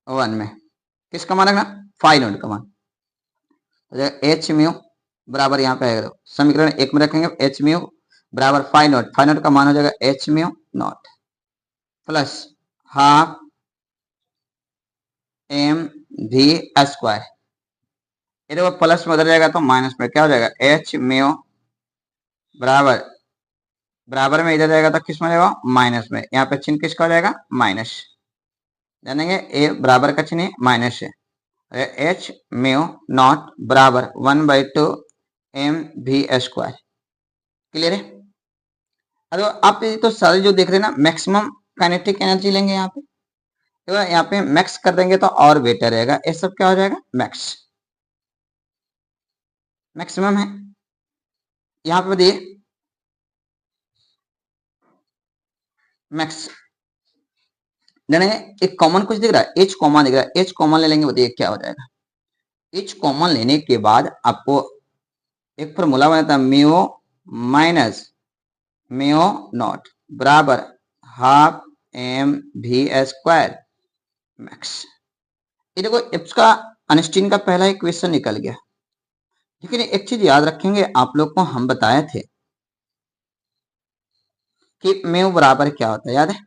1 में किसका मान रखना, 5 नॉट का मान। एच म्यू बराबर यहाँ पे आएगा, समीकरण 1 में रखेंगे एच म्यू बराबर 5 नॉट। 5 नॉट का मान हो जाएगा H mu naught plus half M V square. ये देखो प्लस में उधर जाएगा तो माइनस में क्या हो जाएगा, एच म्यू बराबर में इधर जाएगा तो किस में जाएगा, माइनस में। यहाँ पे चिन्ह किसका हो जाएगा, माइनस। जानेंगे ए बराबर का चिन्ह माइनस है। एच म्यू नॉट बराबर 1/2 एम वी स्क्वायर। क्लियर है। अरे आप तो सारे जो देख रहे हैं ना मैक्सिमम काइनेटिक एनर्जी लेंगे यहाँ पे, तो यहाँ पे मैक्स कर देंगे तो और बेटर रहेगा। ये सब क्या हो जाएगा, मैक्स, मैक्सिमम है। यहाँ पे देखिए मैक्स जाने एक कॉमन कुछ दिख रहा है, एच कॉमन दिख रहा है, एच कॉमन ले लेंगे, बताइए क्या हो जाएगा। एच कॉमन लेने के बाद आपको एक फॉर्मूला बनाता है, म्यू माइनस म्यू नॉट बराबर half M V square max. ये देखो इसका आइंस्टीन का पहला इक्वेशन निकल गया। लेकिन एक चीज याद रखेंगे, आप लोग को हम बताए थे कि म्यू बराबर क्या होता है, याद है।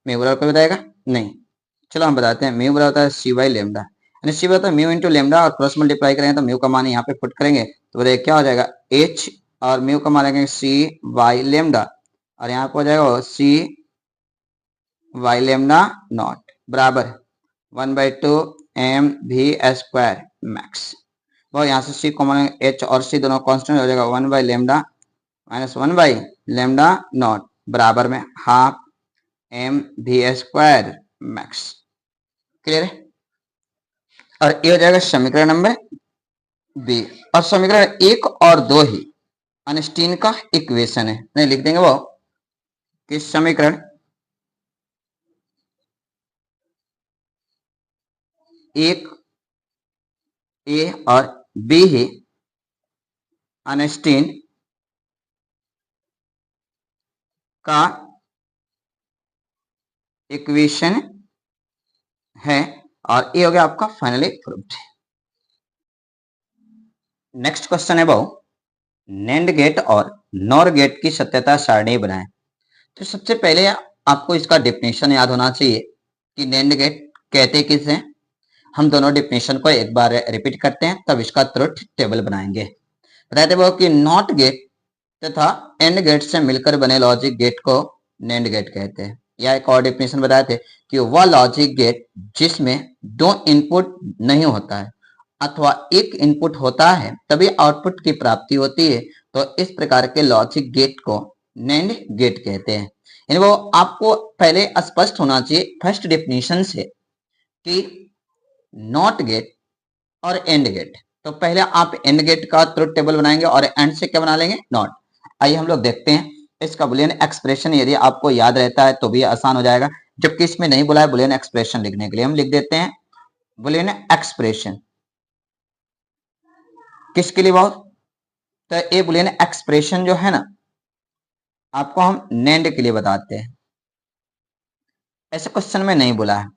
म्यू बराबर कोई बताएगा नहीं, चलो हम बताते हैं। म्यू बराबर होता है सी बाई लेमडा, यानी सी बराबर म्यू इंटू लेमडा और क्रॉस मल्टीप्लाई करेंगे तो म्यू का मान यहाँ पे पुट करेंगे तो बताइए क्या हो जाएगा, एच और म्यू का मान रखेंगे सी बाई लेमडा और यहाँ पे हो जाएगा सी बाई लेमडा नॉट बराबर 1/2 एम वी स्क्वायर मैक्स। वो यहाँ से सी कॉमन, एच और सी दोनों कांस्टेंट हो जाएगा, 1 लेमडा माइनस 1 लेमडा नॉट बराबर में half M V square max. Clear है। और ये हो जाएगा समीकरण नंबर बी। और समीकरण 1 और 2 ही आइंस्टीन का इक्वेशन है, नहीं लिख देंगे वो कि समीकरण एक ए और बी ही आइंस्टीन का इक्वेशन है और ये हो गया आपका फाइनली प्रूव्ड। नेक्स्ट क्वेश्चन है भाऊ, नैंड गेट और नॉर गेट की सत्यता सारणी बनाएं। तो सबसे पहले आपको इसका डेफिनेशन याद होना चाहिए कि नैंड गेट कहते किसे। हम दोनों डेफिनेशन को एक बार रिपीट करते हैं, तब इसका ट्रुथ टेबल बनाएंगे। बताते वो कि नॉट गेट तथा एंड गेट से मिलकर बने लॉजिक गेट को नैंड गेट कहते हैं। या एक और डेफिनेशन बताए थे कि वह लॉजिक गेट जिसमें दो इनपुट नहीं होता है अथवा एक इनपुट होता है तभी आउटपुट की प्राप्ति होती है, तो इस प्रकार के लॉजिक गेट को नैंड गेट कहते हैं। यानी वो आपको पहले स्पष्ट होना चाहिए फर्स्ट डेफिनेशन से कि नॉट गेट और एंड गेट। तो पहले आप एंड गेट का ट्रुथ टेबल बनाएंगे और एंड से क्या बना लेंगे, नॉट। आइए हम लोग देखते हैं इसका बुलियन एक्सप्रेशन। यदि आपको याद रहता है तो भी आसान हो जाएगा, जबकि इसमें नहीं बोला है बुलियन एक्सप्रेशन लिखने के लिए। हम लिख देते हैं बुलियन एक्सप्रेशन। किसके लिए बहुत, तो ये बुलियन एक्सप्रेशन जो है ना आपको हम नैंड के लिए बताते हैं। ऐसे क्वेश्चन में नहीं बोला है,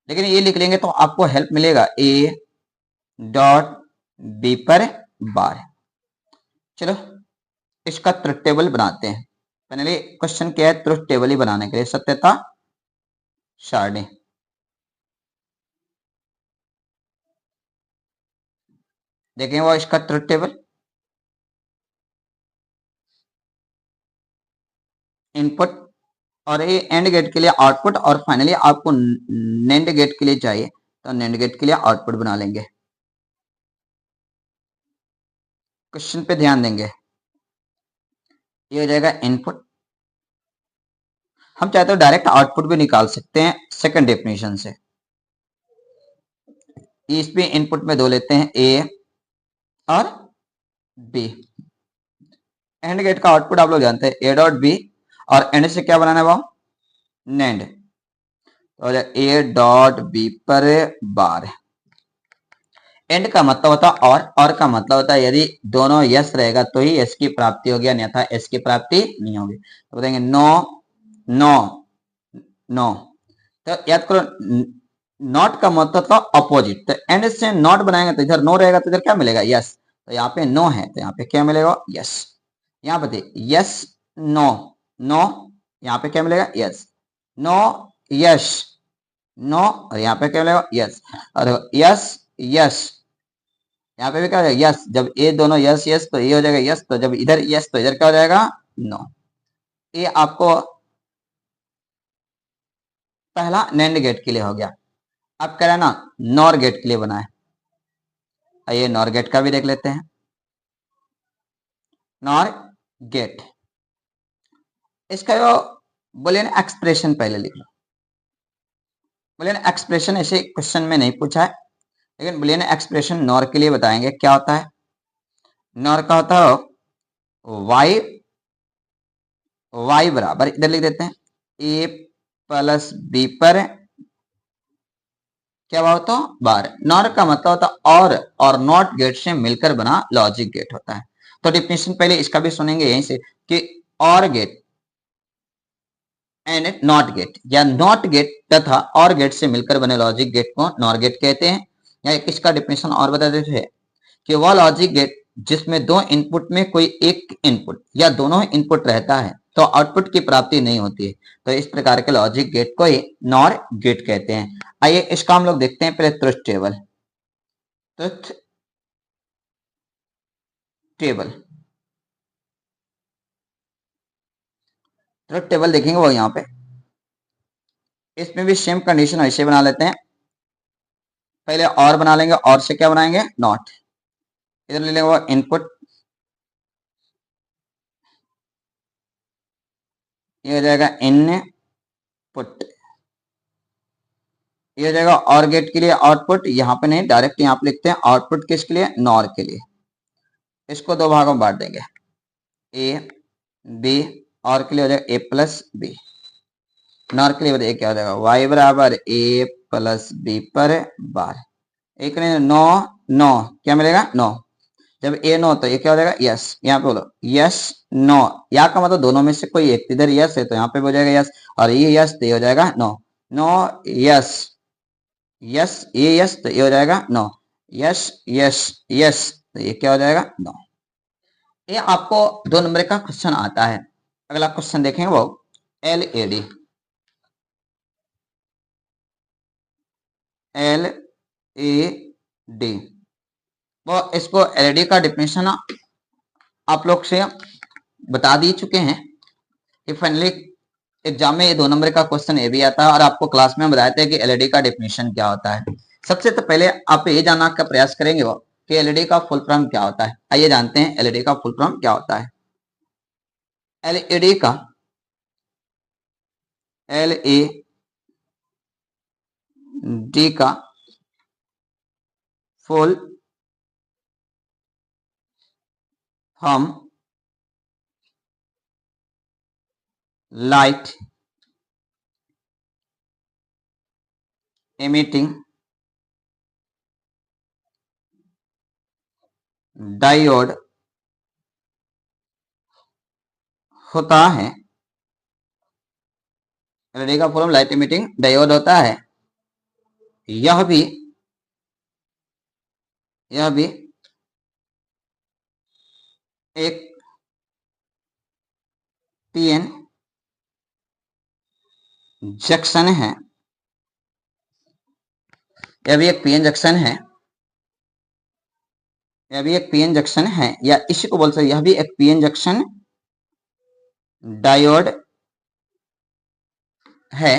लेकिन ये लिख लेंगे तो आपको हेल्प मिलेगा। ए डॉट बी पर बार। चलो इसका ट्रुथ टेबल बनाते हैं। पहले क्वेश्चन क्या है, ट्रुथ टेबल ही बनाने के लिए सत्यता सारणी। देखें वो इसका ट्रुथ टेबल, इनपुट और ये एंड गेट के लिए आउटपुट, और फाइनली आपको नैंड गेट के लिए चाहिए तो नैंड गेट के लिए आउटपुट बना लेंगे। क्वेश्चन पे ध्यान देंगे, ये हो जाएगा इनपुट। हम चाहते हो डायरेक्ट आउटपुट भी निकाल सकते हैं सेकंड डेफिनेशन से। इसमें इनपुट में दो लेते हैं, ए और बी। एंड गेट का आउटपुट आप लोग जानते हैं ए डॉट बी, और एंड से क्या बनाना है वो, नैंड। तो ए डॉट बी पर बार। एंड का मतलब होता है और का मतलब होता है यदि दोनों यस रहेगा तो ही एस की प्राप्ति होगी, अन्यथा एस की प्राप्ति नहीं होगी। तो बताएंगे नो नो नो। तो याद करो नॉट का मतलब था अपोजिट, तो एंड से नॉट बनाएंगे तो इधर नो रहेगा तो इधर क्या मिलेगा, यस। तो यहाँ पे नो है तो यहाँ पे क्या मिलेगा, यस। यहाँ पे यस नो नो, यहाँ पे क्या मिलेगा, यस। नो यस नो, और यहाँ पे क्या मिलेगा, यस। और यस यस, यहाँ पे भी क्या हो जाएगा, यस। जब ये दोनों यस यस तो ये हो जाएगा यस, तो जब इधर यस तो इधर क्या हो जाएगा, नो। ये आपको पहला नैंड गेट के लिए हो गया। अब कह रहे ना नॉर गेट के लिए बनाए। आइए नॉर गेट का भी देख लेते हैं। नॉर गेट, इसका जो बुलियन एक्सप्रेशन पहले लिख लो। बुलियन एक्सप्रेशन ऐसे क्वेश्चन में नहीं पूछा है, लेकिन बुलियन एक्सप्रेशन नॉर के लिए बताएंगे क्या होता है। नॉर का होता है वाई, वाई बराबर इधर लिख देते हैं ए प्लस बी पर क्या होता है, बार। नॉर का मतलब होता और नॉट गेट से मिलकर बना लॉजिक गेट होता है। तो डिफिनेशन पहले इसका भी सुनेंगे यहीं से कि और गेट एंड नॉट गेट, या नॉट गेट तथा और गेट से मिलकर बने लॉजिक गेट को नॉर गेट कहते हैं। या इसका डिफिनेशन और बता देते हैं कि वह लॉजिक गेट जिसमें दो इनपुट में कोई एक इनपुट या दोनों इनपुट रहता है तो आउटपुट की प्राप्ति नहीं होती है, तो इस प्रकार के लॉजिक गेट को ही नॉर गेट कहते हैं। आइए इसका हम लोग देखते हैं पहले truth table. Truth table, truth table देखेंगे वो यहाँ पे। इसमें भी सेम कंडीशन ऐसे बना लेते हैं। पहले और बना लेंगे, और से क्या बनाएंगे, नॉट। इधर ले लेंगे वो इनपुट, ये हो जाएगा इनपुट, ये हो जाएगा और गेट के लिए आउटपुट। यहाँ पे नहीं, डायरेक्ट यहाँ पे लिखते हैं आउटपुट किसके लिए, नॉर के लिए। इसको दो भागों में बांट देंगे, ए बी, और के लिए हो जाएगा ए प्लस बी। नॉर के लिए बताइए क्या हो जाएगा, वाई बराबर ए प्लस बी पर बार। एक ने 9 9 क्या मिलेगा 9। जब ए 9 तो ये क्या हो जाएगा यस। यहाँ पे बोलो यस 9। यहाँ का मतलब दोनों में से कोई एक, इधर यस है तो यहाँ पे हो जाएगा यस, और ये यस तो ये हो जाएगा 9 9 यस यस, ये यस तो ये हो जाएगा 9 यस यस यस, तो ये क्या हो जाएगा 9। ये आपको 2 नंबर का क्वेश्चन आता है। अगला क्वेश्चन देखेंगे वो एलईडी। एलईडी वो इसको एलईडी का डेफिनेशन आप लोग से बता दी चुके हैं कि फाइनली एग्जाम में ये 2 नंबर का क्वेश्चन ये भी आता है, और आपको क्लास में बताया था कि एलईडी का डेफिनेशन क्या होता है। सबसे तो पहले आप ये जानने का प्रयास करेंगे वो कि एलईडी का फुल फॉर्म क्या होता है। आइए जानते हैं एलईडी का फुल फॉर्म क्या होता है। एलईडी का एलईडी का full form light emitting diode होता है। एलईडी का फॉर्म लाइट emitting डायोड होता है। यह भी एक पीएन जंक्शन है। यह भी एक पीएन जंक्शन है। यह भी एक पीएन जंक्शन है, या इसी को बोल सकते यह भी एक पीएन जंक्शन डायोड है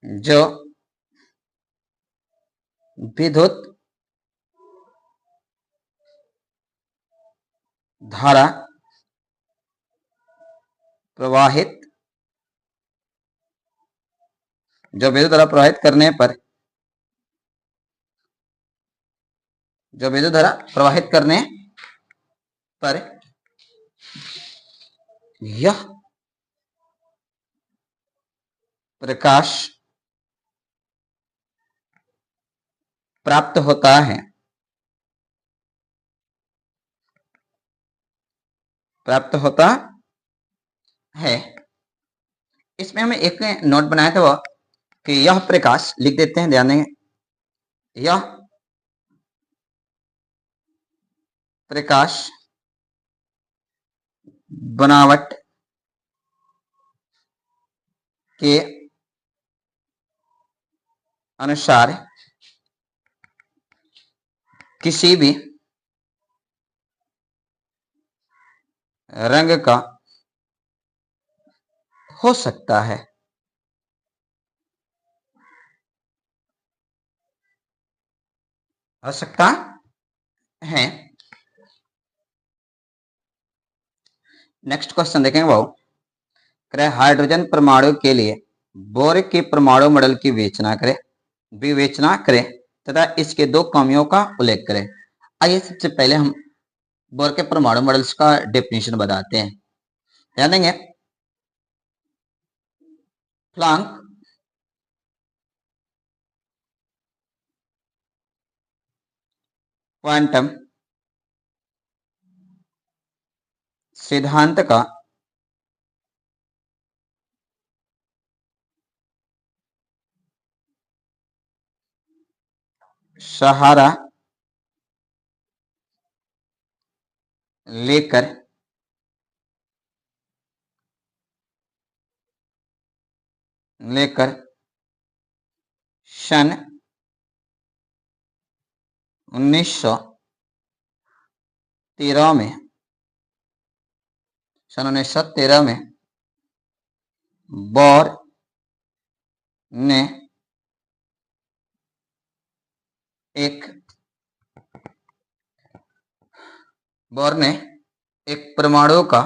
जो विद्युत धारा प्रवाहित करने पर यह प्रकाश प्राप्त होता है। इसमें हमें एक नोट बनाया था वो कि यह प्रकाश, लिख देते हैं, ध्यान देंगे, यह प्रकाश बनावट के अनुसार किसी भी रंग का हो सकता है। नेक्स्ट क्वेश्चन देखेंगे भाव, हाइड्रोजन परमाणु के लिए बोर के परमाणु मॉडल की विवेचना करें तथा इसके 2 खामियों का उल्लेख करें। आइए सबसे पहले हम बोर के परमाणु मॉडल्स का डेफिनेशन बताते हैं। ध्यान देंगे, प्लैंक क्वांटम सिद्धांत का सहारा लेकर सन 1913 में बोर ने एक परमाणु का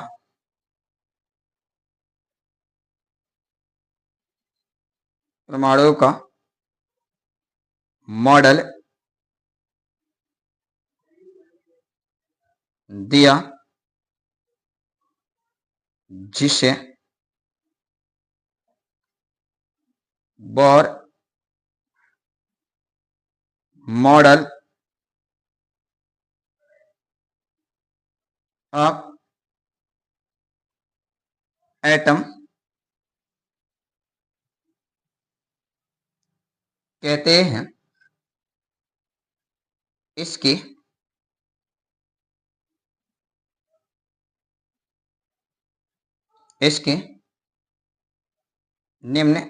मॉडल दिया जिसे बोर मॉडल ऑफ एटम कहते हैं। इसकी इसके निम्न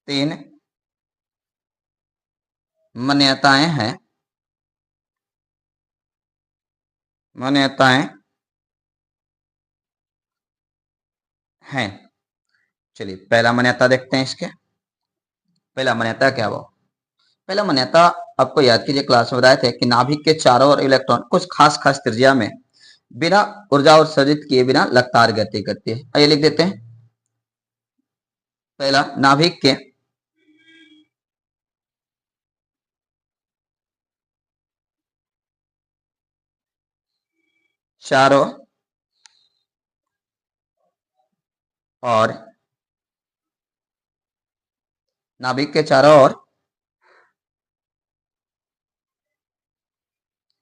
तीन मान्यताएं हैं। मान्यताएं हैं। चलिए पहला मान्यता देखते हैं। इसके पहला मान्यता क्या वो? पहला मान्यता आपको याद कीजिए, क्लास में बताए थे कि नाभिक के चारों ओर इलेक्ट्रॉन कुछ खास खास त्रिज्या में बिना ऊर्जा उत्सर्जित किए बिना लगातार गति करती है। आइए लिख देते हैं। पहला, नाभिक के चारों और नाभिक के चारों ओर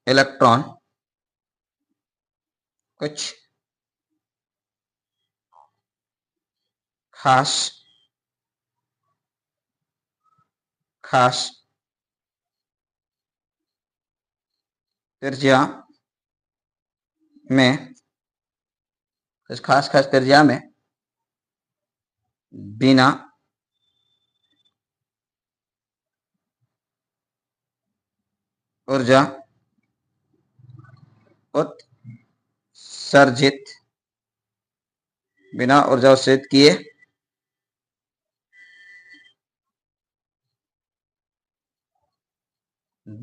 इलेक्ट्रॉन कुछ खास खास त्रिज्या में कुछ खास खास त्रिज्या में बिना ऊर्जा उत्सर्जित बिना ऊर्जा उत्सर्जित किए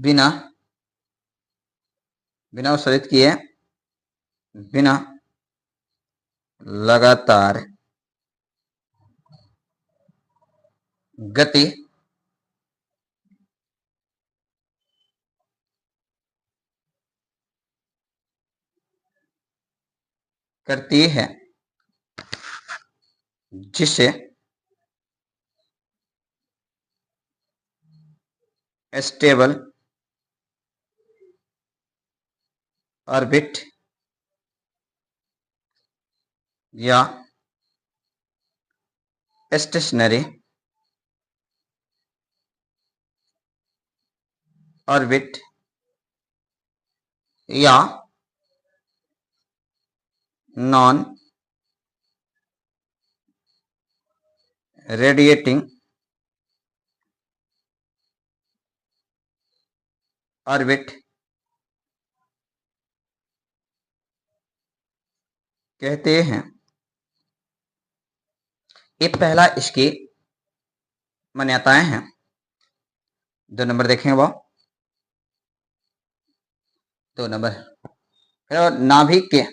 बिना बिना उत्सर्जित किए बिना लगातार गति करती है, जिसे स्टेबल ऑर्बिट या स्टेशनरी ऑर्बिट या नॉन रेडिएटिंग ऑर्बिट कहते हैं। ये पहला इसकी मान्यताएं हैं। 2 नंबर देखेंगे वो 2 नंबर फिर नाभिक के,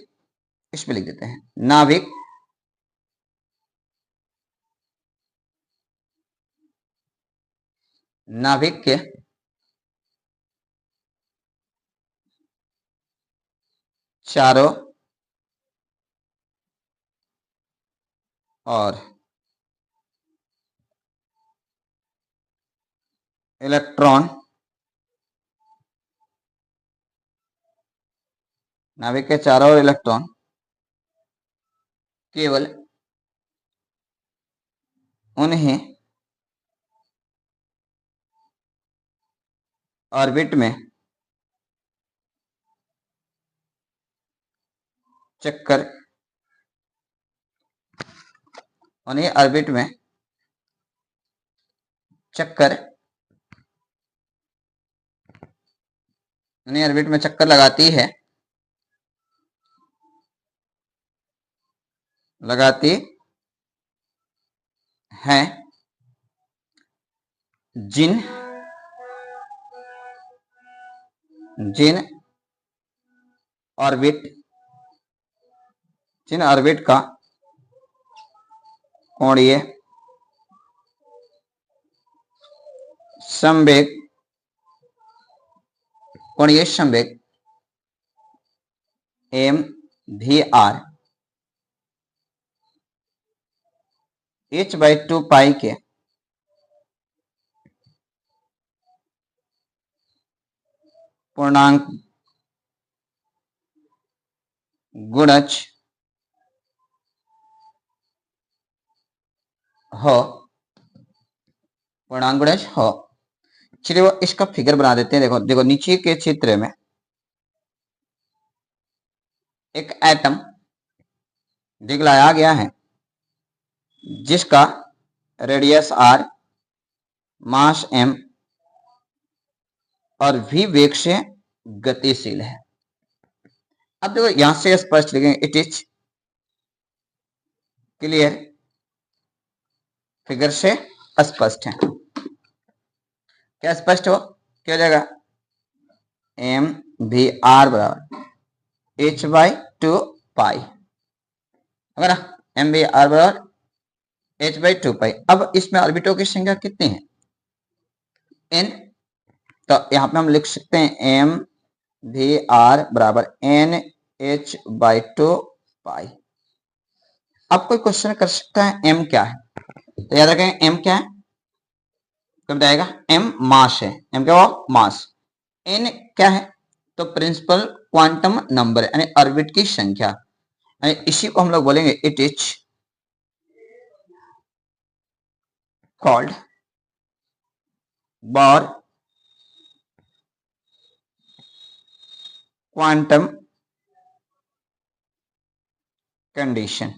इसमें लिख देते हैं नाभिक नाभिक के चारों और इलेक्ट्रॉन नाभिक के चारों ओर इलेक्ट्रॉन केवल उन्हीं ऑर्बिट में चक्कर उन्हीं ऑर्बिट में चक्कर उन्हीं ऑर्बिट में चक्कर लगाती है जिन जिन ऑर्बिट का कोणीय संवेग, कोणीय संवेग एम वी आर h/2 पाई के पूर्णांक गुणज हो, पूर्णांक गुणज हो। चलिए वो इसका फिगर बना देते हैं। देखो देखो नीचे के चित्र में एक एटम दिखलाया गया है जिसका रेडियस r, मास m और v वेग से गतिशील है। अब देखो यहां से स्पष्ट लिखेंगे, इट इज क्लियर, फिगर से स्पष्ट है। क्या स्पष्ट हो, क्या हो जाएगा, एम वी आर बराबर h/2 पाई, है ना, एम वी आर बराबर h/2 पाई। अब इसमें ऑर्बिटों की संख्या कितनी है, n, तो यहां पे हम लिख सकते हैं एम वी आर बराबर एन h/2 पाई। अब कोई क्वेश्चन कर सकता है m क्या है, तो याद रखें m क्या है, कब बताएगा, m मास है, m क्या हो, मास। n क्या है, तो प्रिंसिपल क्वांटम नंबर यानी ऑर्बिट की संख्या, इसी को हम लोग बोलेंगे it is called bore quantum condition,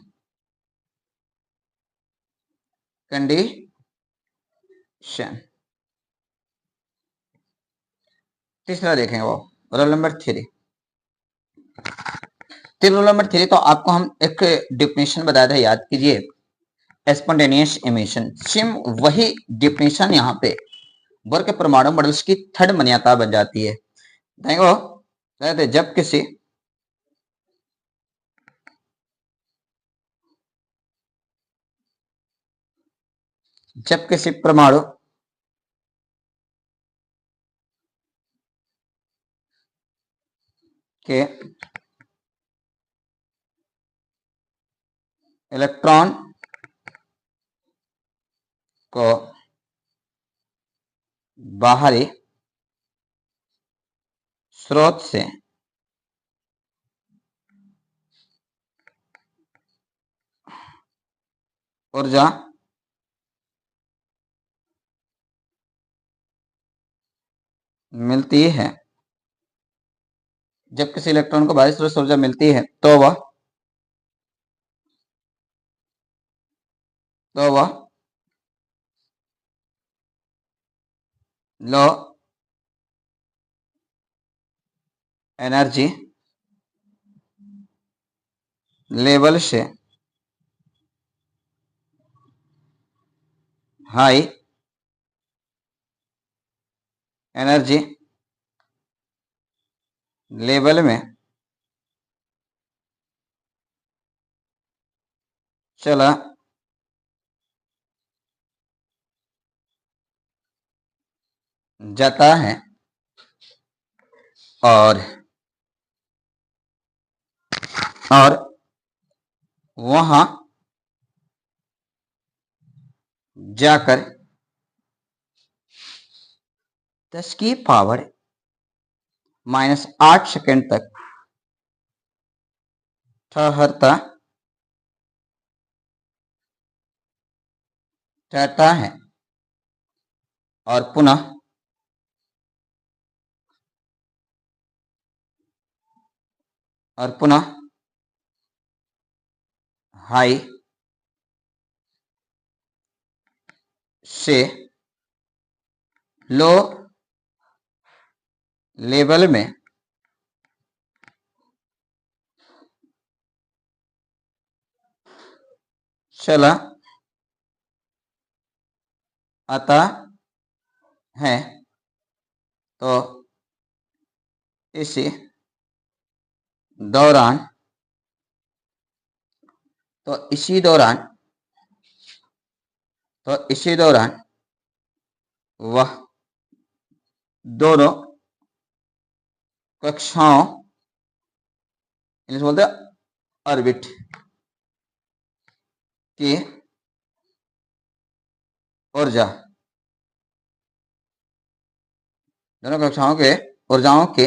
तीसरा देखेंगे वो रोल नंबर 3। रोल नंबर 3 तो आपको हम एक डिफिनेशन बताया था, याद कीजिए, स्पॉन्टेनियस इमिशन। सेम वही डिफिनेशन यहाँ पे बोर के परमाणु मॉडल्स की थर्ड मान्यता बन जाती है। देखो जब किसी परमाणु के इलेक्ट्रॉन को बाहरी स्रोत से ऊर्जा मिलती है, जब किसी इलेक्ट्रॉन को बाहरी स्रोत से ऊर्जा मिलती है तो वह लो एनर्जी लेवल से हाई एनर्जी लेवल में चला जाता है और वहां जाकर 10 की पावर -8 सेकंड तक ठहरता रहता है और पुनः हाई से लो लेवल में चला आता है। तो इसी दौरान वह दोनों कक्षाओं, इंग्लिश बोलते हैं ऑर्बिट की ऊर्जा, दोनों कक्षाओं के ऊर्जाओं की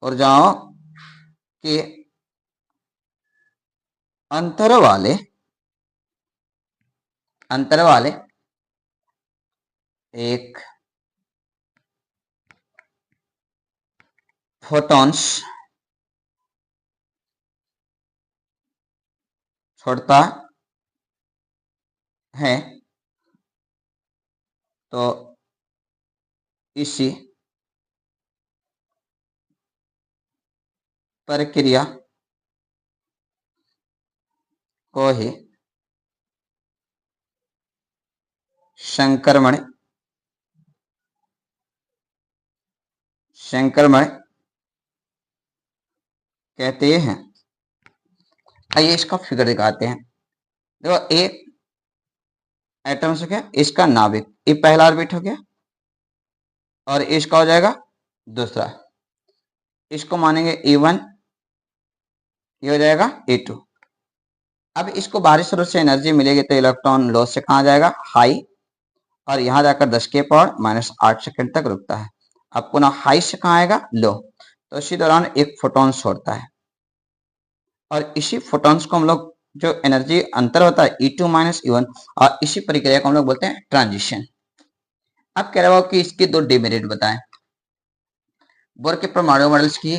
ऊर्जाओं के अंतर वाले एक फोटॉन्स छोड़ता है तो इसी प्रक्रिया को ही संक्रमण कहते हैं। आइए इसका फिगर दिखाते हैं। देखो ए एटम से क्या, इसका नाभिक, ये पहला ऑर्बिट हो गया और इसका हो जाएगा दूसरा, इसको मानेंगे E1, ये हो जाएगा E2। अब इसको बाहरी स्रोत से एनर्जी मिलेगी तो इलेक्ट्रॉन लो से कहा जाएगा हाई, और यहां जाकर 10 के पावर -8 सेकंड तक रुकता है। अब पुनः हाई से कहा आएगा लो, तो इसी दौरान एक फोटोन छोड़ता है और इसी फोटॉन्स को हम लोग, जो एनर्जी अंतर होता है E2 - E1, और इसी प्रक्रिया को हम लोग बोलते हैं ट्रांजिशन। अब कह रहा हो कि इसके दो डिमेरिट बताएं। बोर के परमाणु मॉडल्स की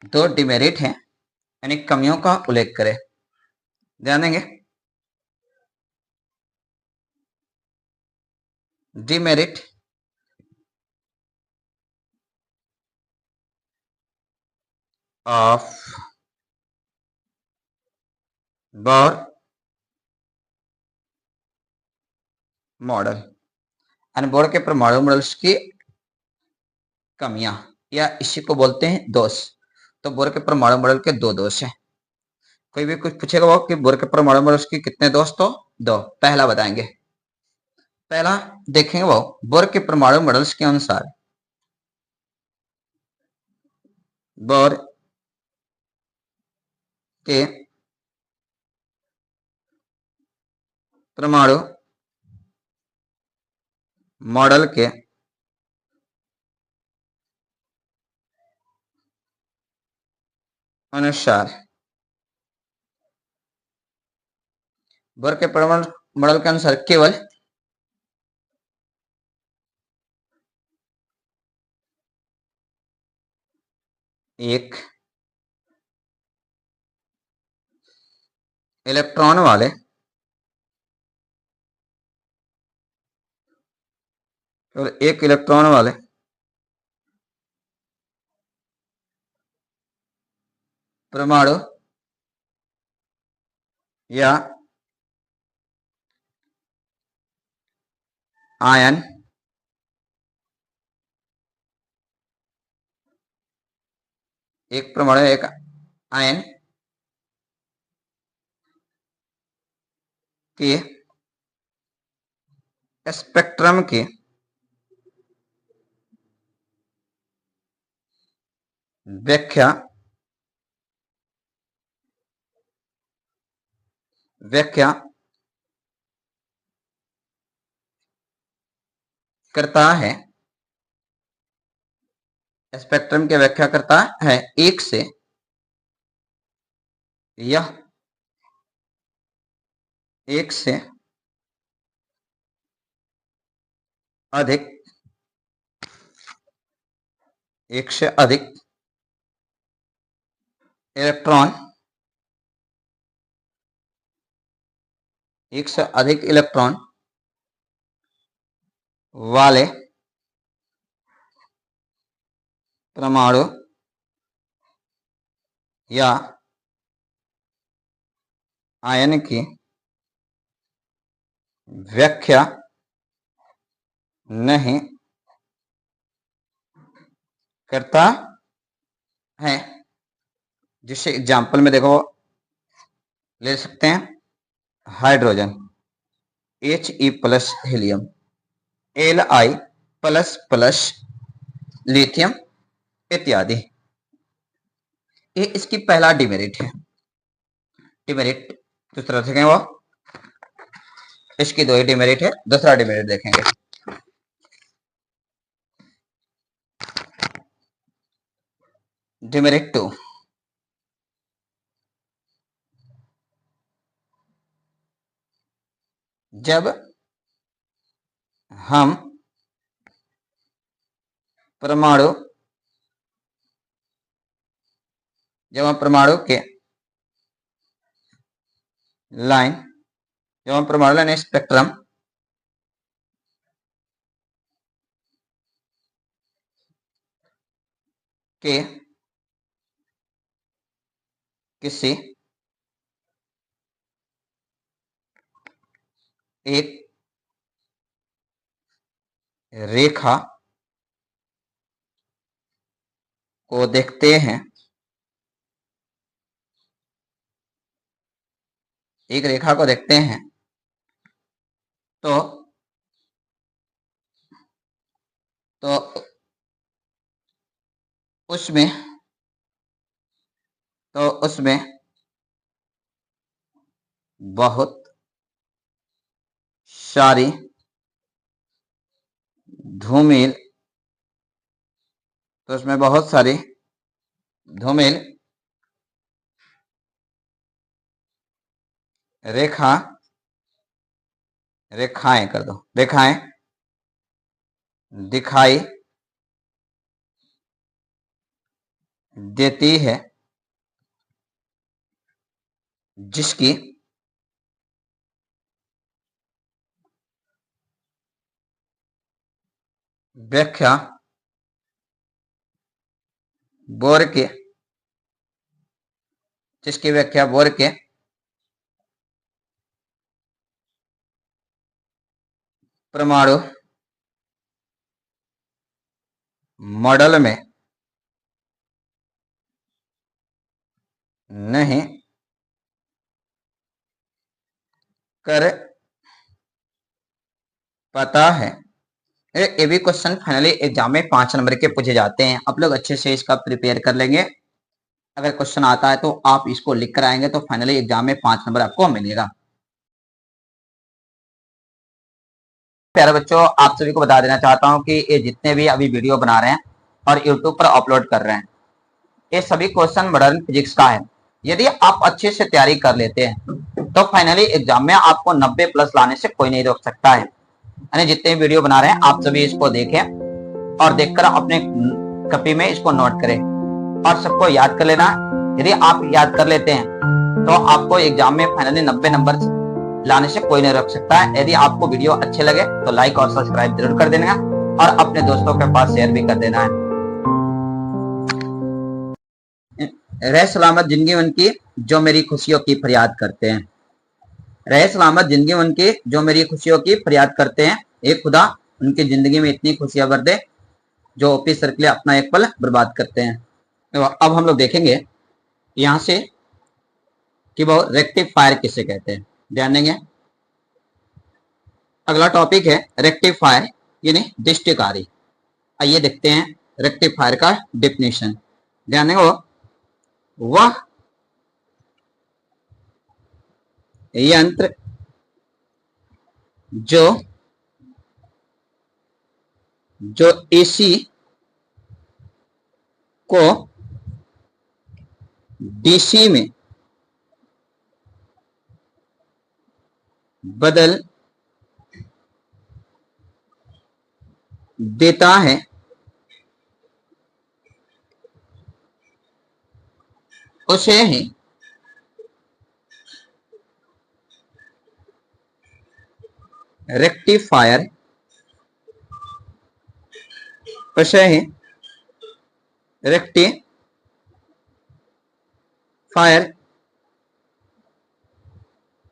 दो डिमेरिट हैं, यानी कमियों का उल्लेख करें। ध्यान देंगे, डिमेरिट ऑफ बोर मॉडल, यानी बोर के परमाणु मॉडल्स की कमियां, या इसी को बोलते हैं दोष। तो बोर के परमाणु मॉडल के दो दोष हैं। कोई भी कुछ पूछेगा वो कि बोर के परमाणु मॉडल्स की कितने दोष, तो दो। पहला बताएंगे, पहला देखेंगे वो बोर के परमाणु मॉडल्स के अनुसार बोर के परमाणु मॉडल के अनुसार बोर के परमाणु मॉडल के अनुसार केवल एक इलेक्ट्रॉन वाले परमाणु या आयन एक परमाणु एक आयन के स्पेक्ट्रम की व्याख्या करता है, स्पेक्ट्रम की व्याख्या करता है एक से यह एक से अधिक इलेक्ट्रॉन वाले परमाणु या आयन की व्याख्या नहीं करता है। जिससे एग्जाम्पल में देखो ले सकते हैं hydrogen, He plus helium, Li plus plus lithium इत्यादि। ये इसकी पहला डिमेरिट है। डिमेरिट किस तरह से वो, इसकी दो ही डिमेरिट है। दूसरा डिमेरिट देखेंगे। डिमेरिट 2, जब हम परमाणु के लाइन, जब हम परमाणु लाइन स्पेक्ट्रम के किसी एक रेखा को देखते हैं, एक रेखा को देखते हैं, तो उसमें बहुत सारी धूमिल, तो उसमें बहुत सारी धूमिल रेखाएं कर दो, रेखाएं दिखाई देती है, जिसकी व्याख्या बोर के परमाणु मॉडल में नहीं कर पाता है। ये भी क्वेश्चन फाइनली एग्जाम में 5 नंबर के पूछे जाते हैं। आप लोग अच्छे से इसका प्रिपेयर कर लेंगे। अगर क्वेश्चन आता है तो आप इसको लिख कर आएंगे तो फाइनली एग्जाम में 5 नंबर आपको मिलेगा। प्यारे बच्चों, आप सभी को बता देना चाहता हूं कि ये जितने भी अभी वीडियो बना रहे हैं और यूट्यूब पर अपलोड कर रहे हैं, ये सभी क्वेश्चन मॉडर्न फिजिक्स का है। यदि आप अच्छे से तैयारी कर लेते हैं तो फाइनली एग्जाम में आपको 90 प्लस लाने से कोई नहीं रोक सकता है। यानी जितने वीडियो बना रहे हैं आप सभी इसको देखें और देखकर अपने कॉपी में इसको नोट करें और सबको याद कर लेना। यदि आप याद कर लेते हैं तो आपको एग्जाम में फाइनली 90 नंबर लाने से कोई नहीं रोक सकता है। यदि आपको वीडियो अच्छे लगे तो लाइक और सब्सक्राइब जरूर कर देना और अपने दोस्तों के पास शेयर भी कर देना है। रहे सलामत जिंदगी उनकी जो मेरी खुशियों की फरियाद करते हैं। रहे सलामत जिंदगी उनकी जो मेरी खुशियों की फरियाद करते हैं। एक खुदा उनकी जिंदगी में इतनी खुशियां भर दे जो ओपी सर के लिए अपना एक पल बर्बाद करते हैं। तो अब हम लोग देखेंगे यहां से कि वो रेक्टिफायर किसे कहते हैं, ध्यान देंगे। अगला टॉपिक है रेक्टिफायर यानी दृष्टिकारी। आइए देखते हैं रेक्टिफायर का डेफिनेशन। ध्यान देंगे, वह यंत्र जो एसी को डीसी में बदल देता है, उसे ही रेक्टिफायर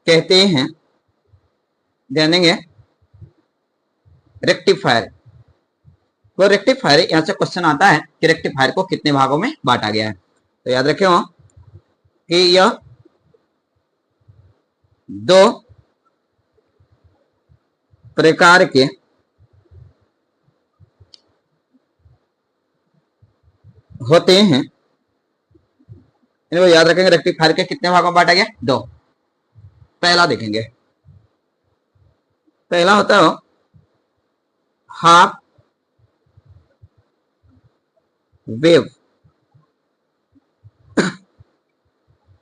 कहते हैं। ध्यान देंगे, रेक्टिफायर, वो रेक्टिफायर यहां से क्वेश्चन आता है कि रेक्टिफायर को कितने भागों में बांटा गया है। तो याद रखें कि यह 2 प्रकार के होते हैं, इनको याद रखेंगे। रेक्टिफायर के कितने भागों में बांटा गया? दो। पहला देखेंगे, पहला होता है हाफ वेव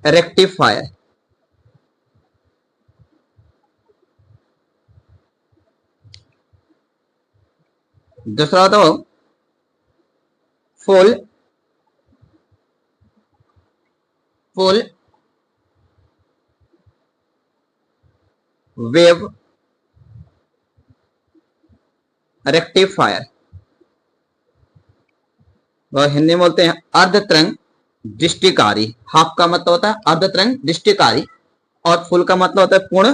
रेक्टिफायर। दूसरा होता है फुल वेव रेक्टिफायर, वह हिंदी में बोलते हैं अर्धतरंग दृष्टिकारी। हाफ का मतलब होता है अर्धतरंग दृष्टिकारी और फुल का मतलब होता है पूर्ण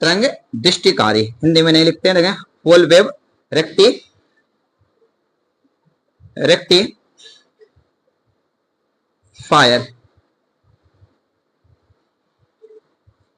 तरंग दृष्टिकारी। हिंदी में नहीं लिखते हैं, देखें, फुल वेव रेक्टिफायर।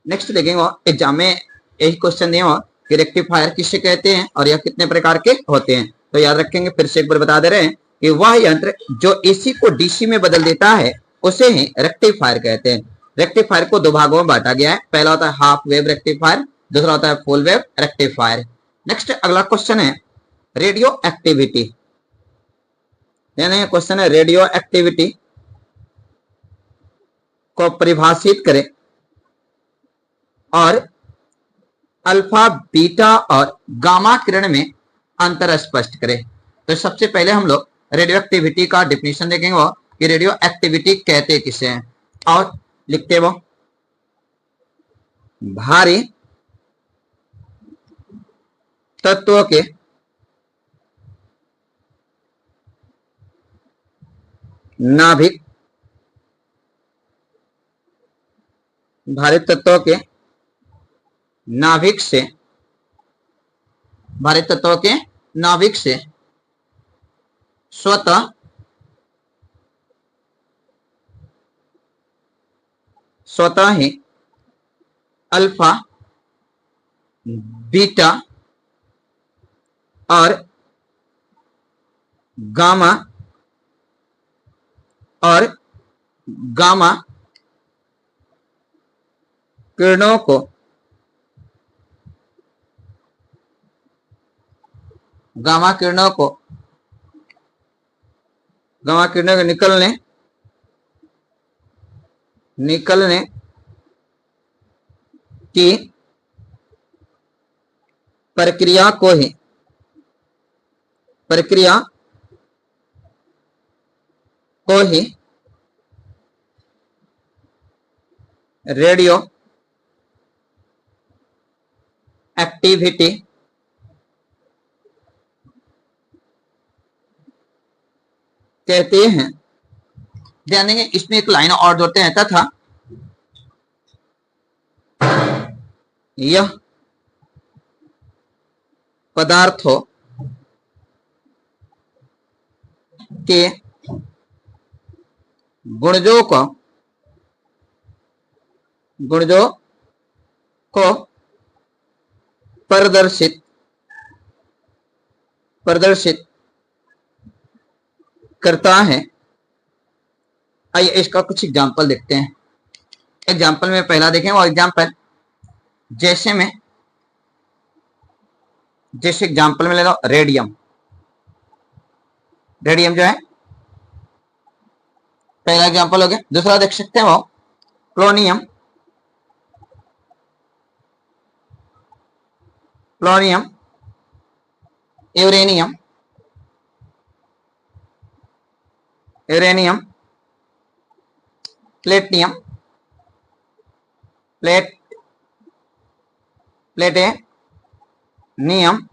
नेक्स्ट देखेंगे एग्जाम में यही क्वेश्चन दिए कि रेक्टिफायर किसे कहते हैं और यह कितने प्रकार के होते हैं। तो याद रखेंगे, फिर से एक बार बता दे रहे हैं कि वह यंत्र जो एसी को डीसी में बदल देता है उसे ही रेक्टिफायर कहते हैं। रेक्टिफायर को दो भागों में बांटा गया है, पहला होता है हाफ वेव रेक्टिफायर, दूसरा होता है फुल वेव रेक्टिफायर। नेक्स्ट अगला क्वेश्चन है रेडियो एक्टिविटी, यानी क्वेश्चन है रेडियो एक्टिविटी को परिभाषित करें और अल्फा बीटा और गामा किरण में अंतर स्पष्ट करें। तो सबसे पहले हम लोग रेडियो एक्टिविटी का डिफिनेशन देखेंगे वो कि रेडियो एक्टिविटी कहते किसे हैं, और लिखते वो भारी तत्वों के नाभिक, भारी तत्वों के नाभिक से, भारी तत्वों के नाभिक से स्वतः ही अल्फा बीटा और गामा किरणों को गामा किरणों के निकलने की प्रक्रिया को ही रेडियो एक्टिविटी कहते हैं। ध्यान देंगे, इसमें एक लाइन और जोड़ते हैं, तथा यह पदार्थों के गुणजों को प्रदर्शित करता है। आइए इसका कुछ एग्जांपल देखते हैं। एग्जांपल में पहला देखें वो एग्जांपल जैसे एग्जांपल में ले लो रेडियम। रेडियम जो है पहला एग्जांपल हो गया। दूसरा देख सकते हैं वो प्लोनियम, यूरेनियम, प्लेटिनियम, प्लेटिनियम,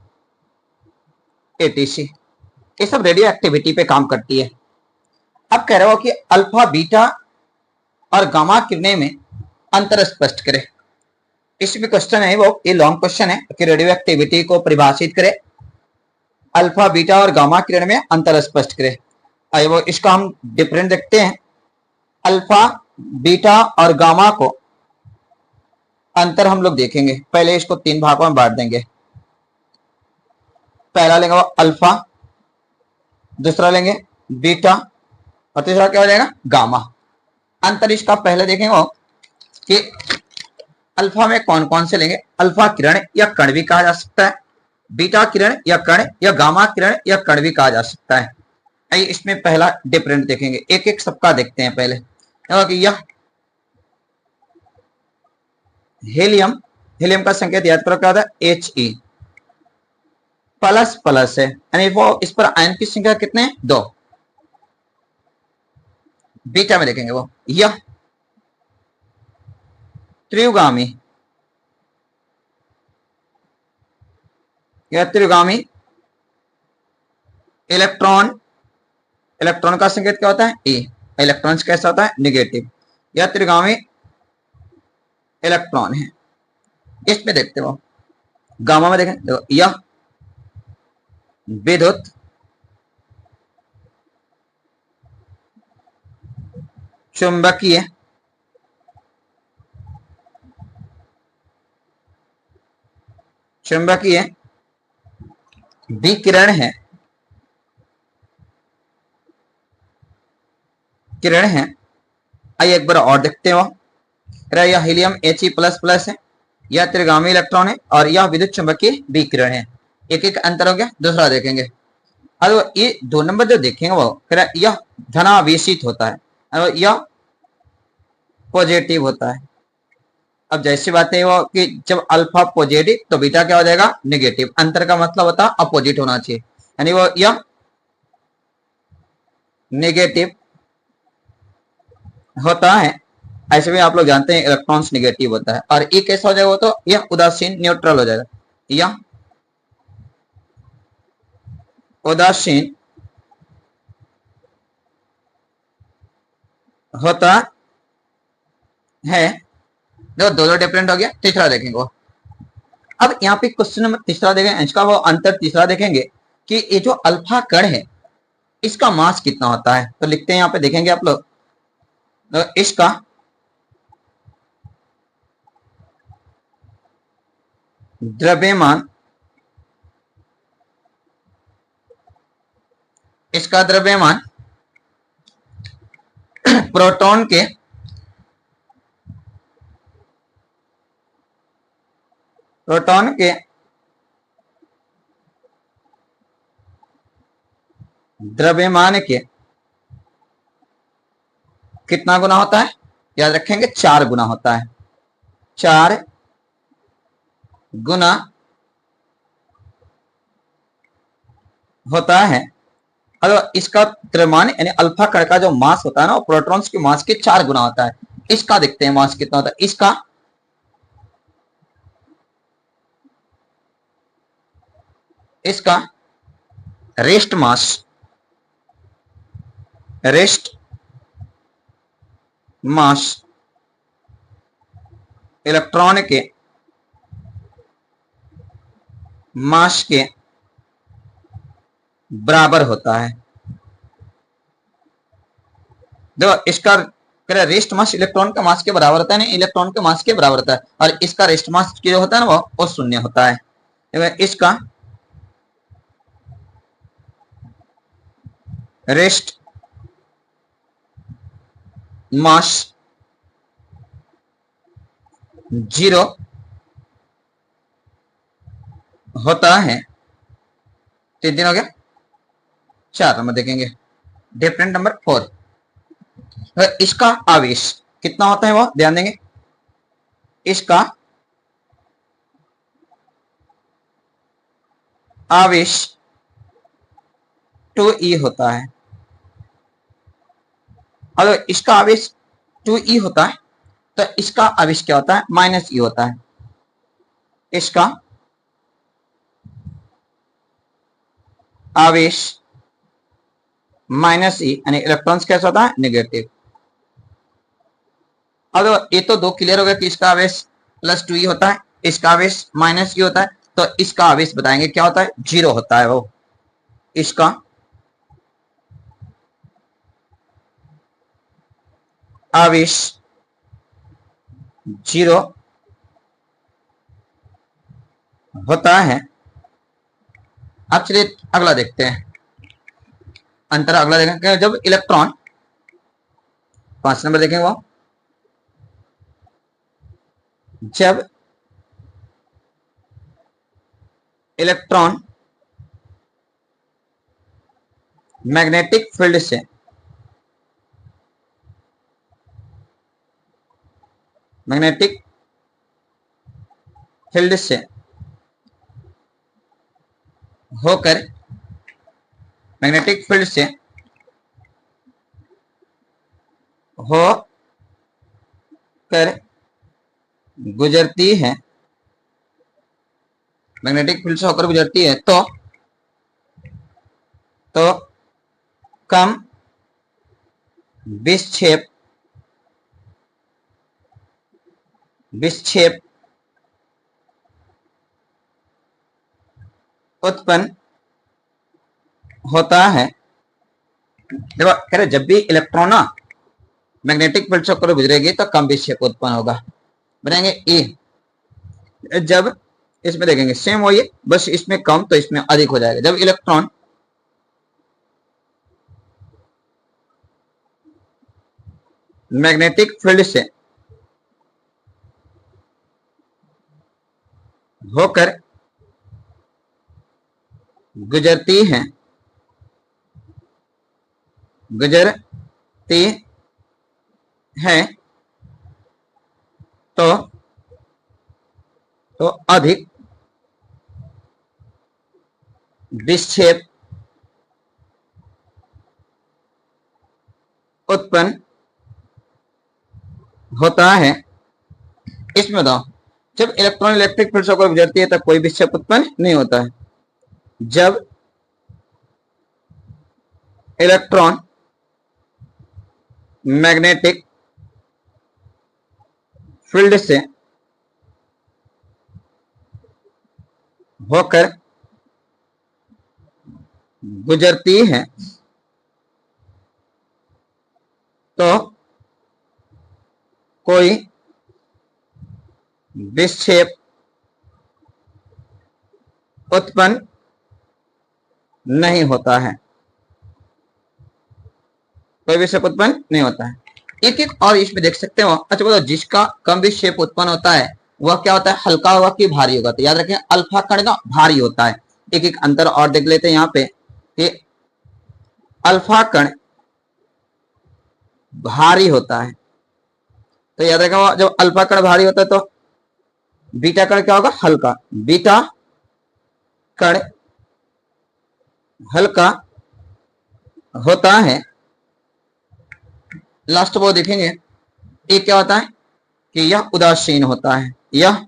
एटीसी, ये सब रेडियो एक्टिविटी पे काम करती है। अब कह रहे हो कि अल्फा बीटा और गामा किरणें में अंतर स्पष्ट करें। इस भी क्वेश्चन है वो, ये लॉन्ग क्वेश्चन है कि रेडियो एक्टिविटी को परिभाषित करें, अल्फा बीटा और गामा किरण में अंतर स्पष्ट करें। आइए वो इसका हम डिफरेंट देखते हैं। अल्फा बीटा और गामा को अंतर हम लोग देखेंगे। पहले इसको तीन भागों में बांट देंगे। पहला लेंगे वो अल्फा, दूसरा लेंगे बीटा और तीसरा क्या हो जाएगा गामा। अंतर इसका पहले देखेंगे वो कि अल्फा में कौन कौन से लेंगे। अल्फा किरण या कण भी कहा जा सकता है, बीटा किरण या कण या गामा किरण या कण भी कहा जा सकता है। आइए इसमें पहला डिफरेंट देखेंगे, एक एक सबका देखते हैं। पहले कि यह हीलियम, हीलियम का संकेत याद करो क्या होता है He, प्लस प्लस है यानी वो इस पर आयन की संख्या कितने हैं 2। बीटा में देखेंगे वो यह त्रियुगामी, यह त्रियुगामी इलेक्ट्रॉन, इलेक्ट्रॉन का संकेत क्या होता है E, इलेक्ट्रॉन कैसा होता है निगेटिव, यह त्रियुगामी इलेक्ट्रॉन है। इसमें देखते हो गामा में देखें देखो यह विद्युत चुंबकीय चुंबकीय विकिरण है, किरण है। आइए एक बार और देखते हो, यह हीलियम He प्लस प्लस है, यह त्रिगामी इलेक्ट्रॉन है और यह विद्युत चुंबकीय विकिरण है। एक एक अंतर हो गया। दूसरा देखेंगे अब ये 2 नंबर जो देखेंगे वो यह धनावेशित होता है और यह पॉजिटिव होता है। अब जैसी बात है वो कि जब अल्फा पॉजिटिव तो बीटा क्या हो जाएगा नेगेटिव। अंतर का मतलब होता है अपोजिट होना चाहिए, यानी वो यह नेगेटिव होता है। ऐसे भी आप लोग जानते हैं इलेक्ट्रॉन्स नेगेटिव होता है। और ये कैसा हो जाएगा वो तो यह उदासीन न्यूट्रल हो जाएगा, यह उदासीन होता है। जो दो डिफरेंट हो गया। तीसरा देखेंगे वो, अब यहाँ पे क्वेश्चन नंबर तीसरा देखेंगे, इसका वो अंतर तीसरा देखेंगे कि ये जो अल्फा कण है इसका मास कितना होता है। तो लिखते हैं यहाँ पे देखेंगे आप लोग, तो इसका द्रव्यमान, इसका द्रव्यमान प्रोटॉन के द्रव्यमान के कितना गुना होता है, याद रखेंगे 4 गुना होता है। 4 गुना होता है। और इसका द्रव्यमान यानी अल्फा कण का जो मास होता है ना वो प्रोटॉन्स के मास के 4 गुना होता है। इसका देखते हैं मास कितना होता है। इसका रेस्ट मास इलेक्ट्रॉन के मास के बराबर होता है। देखो इसका रेस्ट मास इलेक्ट्रॉन के मास के बराबर होता है, नहीं इलेक्ट्रॉन के मास के बराबर होता है। और इसका रेस्ट मास जो होता है ना वो 0 होता है। इसका रेस्ट मास 0 होता है। 3 हो गया। 4 नंबर देखेंगे डिफरेंट नंबर 4, इसका आवेश कितना होता है वो ध्यान देंगे। इसका आवेश 2e होता है। अगर इसका आवेश 2e होता है तो इसका आवेश क्या होता है -e होता है। इसका आवेश -e यानी इलेक्ट्रॉन्स कैसा होता है नेगेटिव। अब ये तो 2 क्लियर हो गया कि इसका आवेश +2e होता है, इसका आवेश -e होता है। तो इसका आवेश बताएंगे क्या होता है 0 होता है। वो इसका आवेश 0 होता है। अब चलिए अगला देखते हैं, अंतर अगला देखेंगे जब इलेक्ट्रॉन, 5 नंबर देखेंगे वो, जब इलेक्ट्रॉन मैग्नेटिक फील्ड से मैग्नेटिक फील्ड से होकर मैग्नेटिक फील्ड से होकर गुजरती है, मैग्नेटिक फील्ड से होकर गुजरती है तो कम विक्षेप उत्पन्न होता है। देखो कह रहे जब भी इलेक्ट्रॉन मैग्नेटिक फील्ड से होकर गुजरेगी तो कम विक्षेप उत्पन्न होगा, बनाएंगे ई। जब इसमें देखेंगे सेम वही है, बस इसमें कम तो इसमें अधिक हो जाएगा। जब इलेक्ट्रॉन मैग्नेटिक फील्ड से होकर गुजरती है तो अधिक विक्षेप उत्पन्न होता है। इसमें बताओ जब इलेक्ट्रॉन इलेक्ट्रिक फील्ड से होकर गुजरती है तब कोई विक्षेप उत्पन्न नहीं होता है। जब इलेक्ट्रॉन मैग्नेटिक फील्ड से होकर गुजरती है तो कोई विक्षेप उत्पन्न नहीं होता है, कोई विक्षेप उत्पन्न नहीं होता है। एक एक और इसमें देख सकते हो। अच्छा बोलो जिसका कम विक्षेप उत्पन्न होता है वह क्या होता है, हल्का होगा कि भारी होगा। तो याद रखें अल्फा कण ना भारी होता है। एक एक अंतर और देख लेते हैं यहाँ पे कि अल्फा कण भारी होता है। तो याद रखें जब अल्फा कण भारी होता है तो बीटा कण क्या होगा, हल्का। बीटा कण हल्का होता है। लास्ट वो देखेंगे ये क्या होता है कि यह उदासीन होता है, यह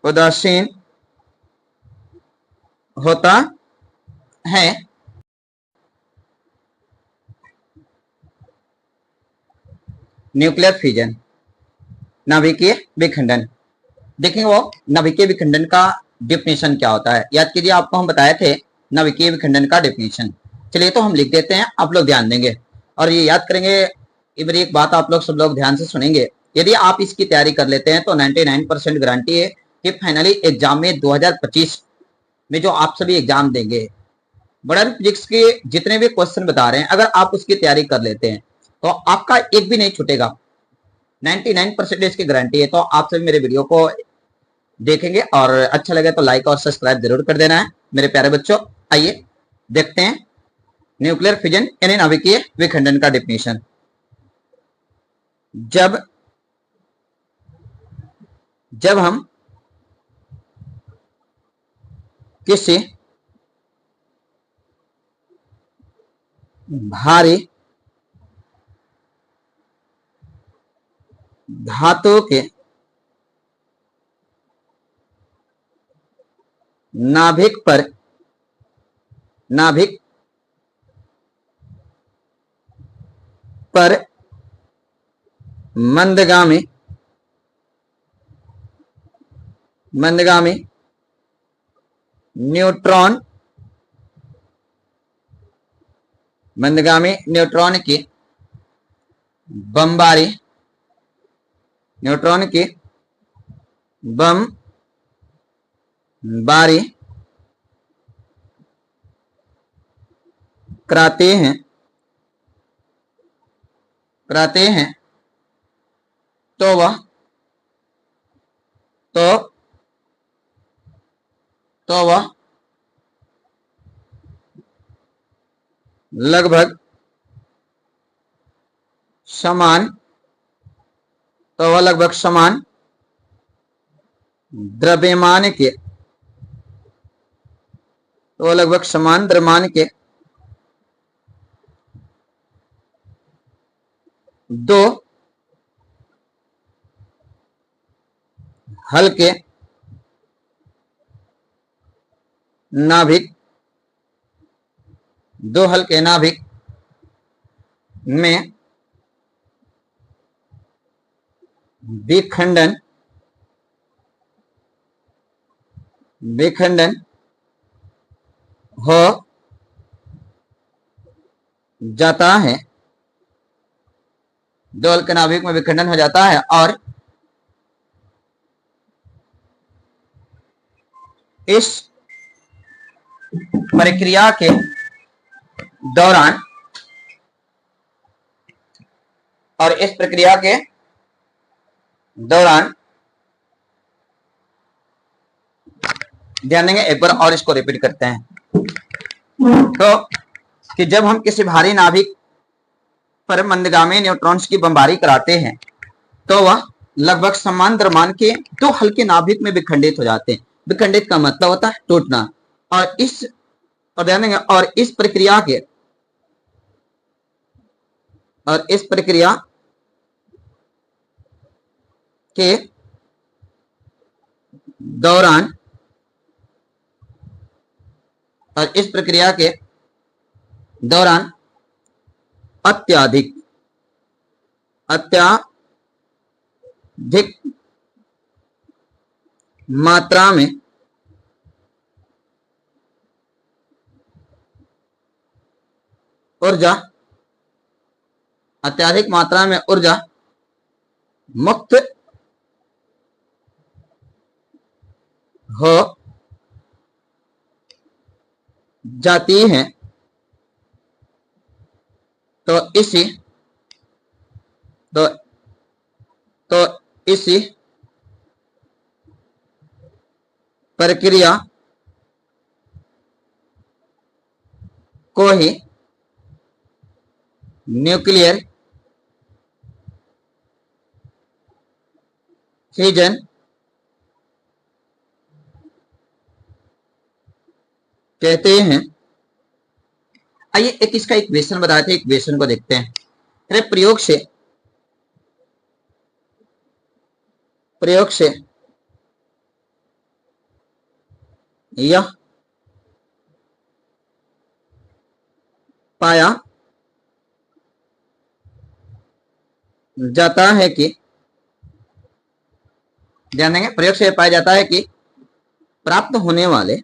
उदासीन होता है। न्यूक्लियर फिजन, नाभिकीय विखंडन। देखेंगे वो नाभिकीय विखंडन का डिफिनेशन क्या होता है। याद कीजिए आपको हम बताए थे नाभिकीय विखंडन का डिफिनेशन। चलिए तो हम लिख देते हैं, आप लोग ध्यान देंगे और ये याद करेंगे। एक बात आप लोग सब लोग ध्यान से सुनेंगे। यदि आप इसकी तैयारी कर लेते हैं तो 99% गारंटी है कि फाइनली एग्जाम में 2025 में जो आप सभी एग्जाम देंगे, बड़ा फिजिक्स के जितने भी क्वेश्चन बता रहे हैं, अगर आप उसकी तैयारी कर लेते हैं तो आपका एक भी नहीं छूटेगा। 99% की गारंटी है। तो आप सभी मेरे वीडियो को देखेंगे और अच्छा लगे तो लाइक और सब्सक्राइब जरूर कर देना है मेरे प्यारे बच्चों। आइए देखते हैं न्यूक्लियर फिजन यानी नाभिकीय विखंडन का डिफिनेशन। जब हम किसी भारी धातु के नाभिक पर मंदगामी न्यूट्रॉन की बमबारी कराते हैं तो वह लगभग समान द्रव्यमान के दो हल्के नाभिक में विखंडन हो जाता है, दो हल्के नाभिक में विखंडन हो जाता है और इस प्रक्रिया के दौरान ध्यान देंगे। एक बार और इसको रिपीट करते हैं तो कि जब हम किसी भारी नाभिक पर मंदगामी न्यूट्रॉन्स की बमबारी कराते हैं तो वह लगभग समान द्रव्यमान के दो हल्के नाभिक में विखंडित हो जाते हैं। विखंडित का मतलब होता है टूटना। और ध्यान देंगे और इस प्रक्रिया के दौरान अत्यधिक मात्रा में ऊर्जा मुक्त हो जाती है तो इसी प्रक्रिया को ही न्यूक्लियर फिजन कहते हैं। आइए एक इसका इक्वेशन बताते हैं, इक्वेशन को देखते हैं। अरे प्रयोग से यह पाया जाता है कि ध्यान देंगे, प्रयोग से पाया जाता है कि प्राप्त होने वाले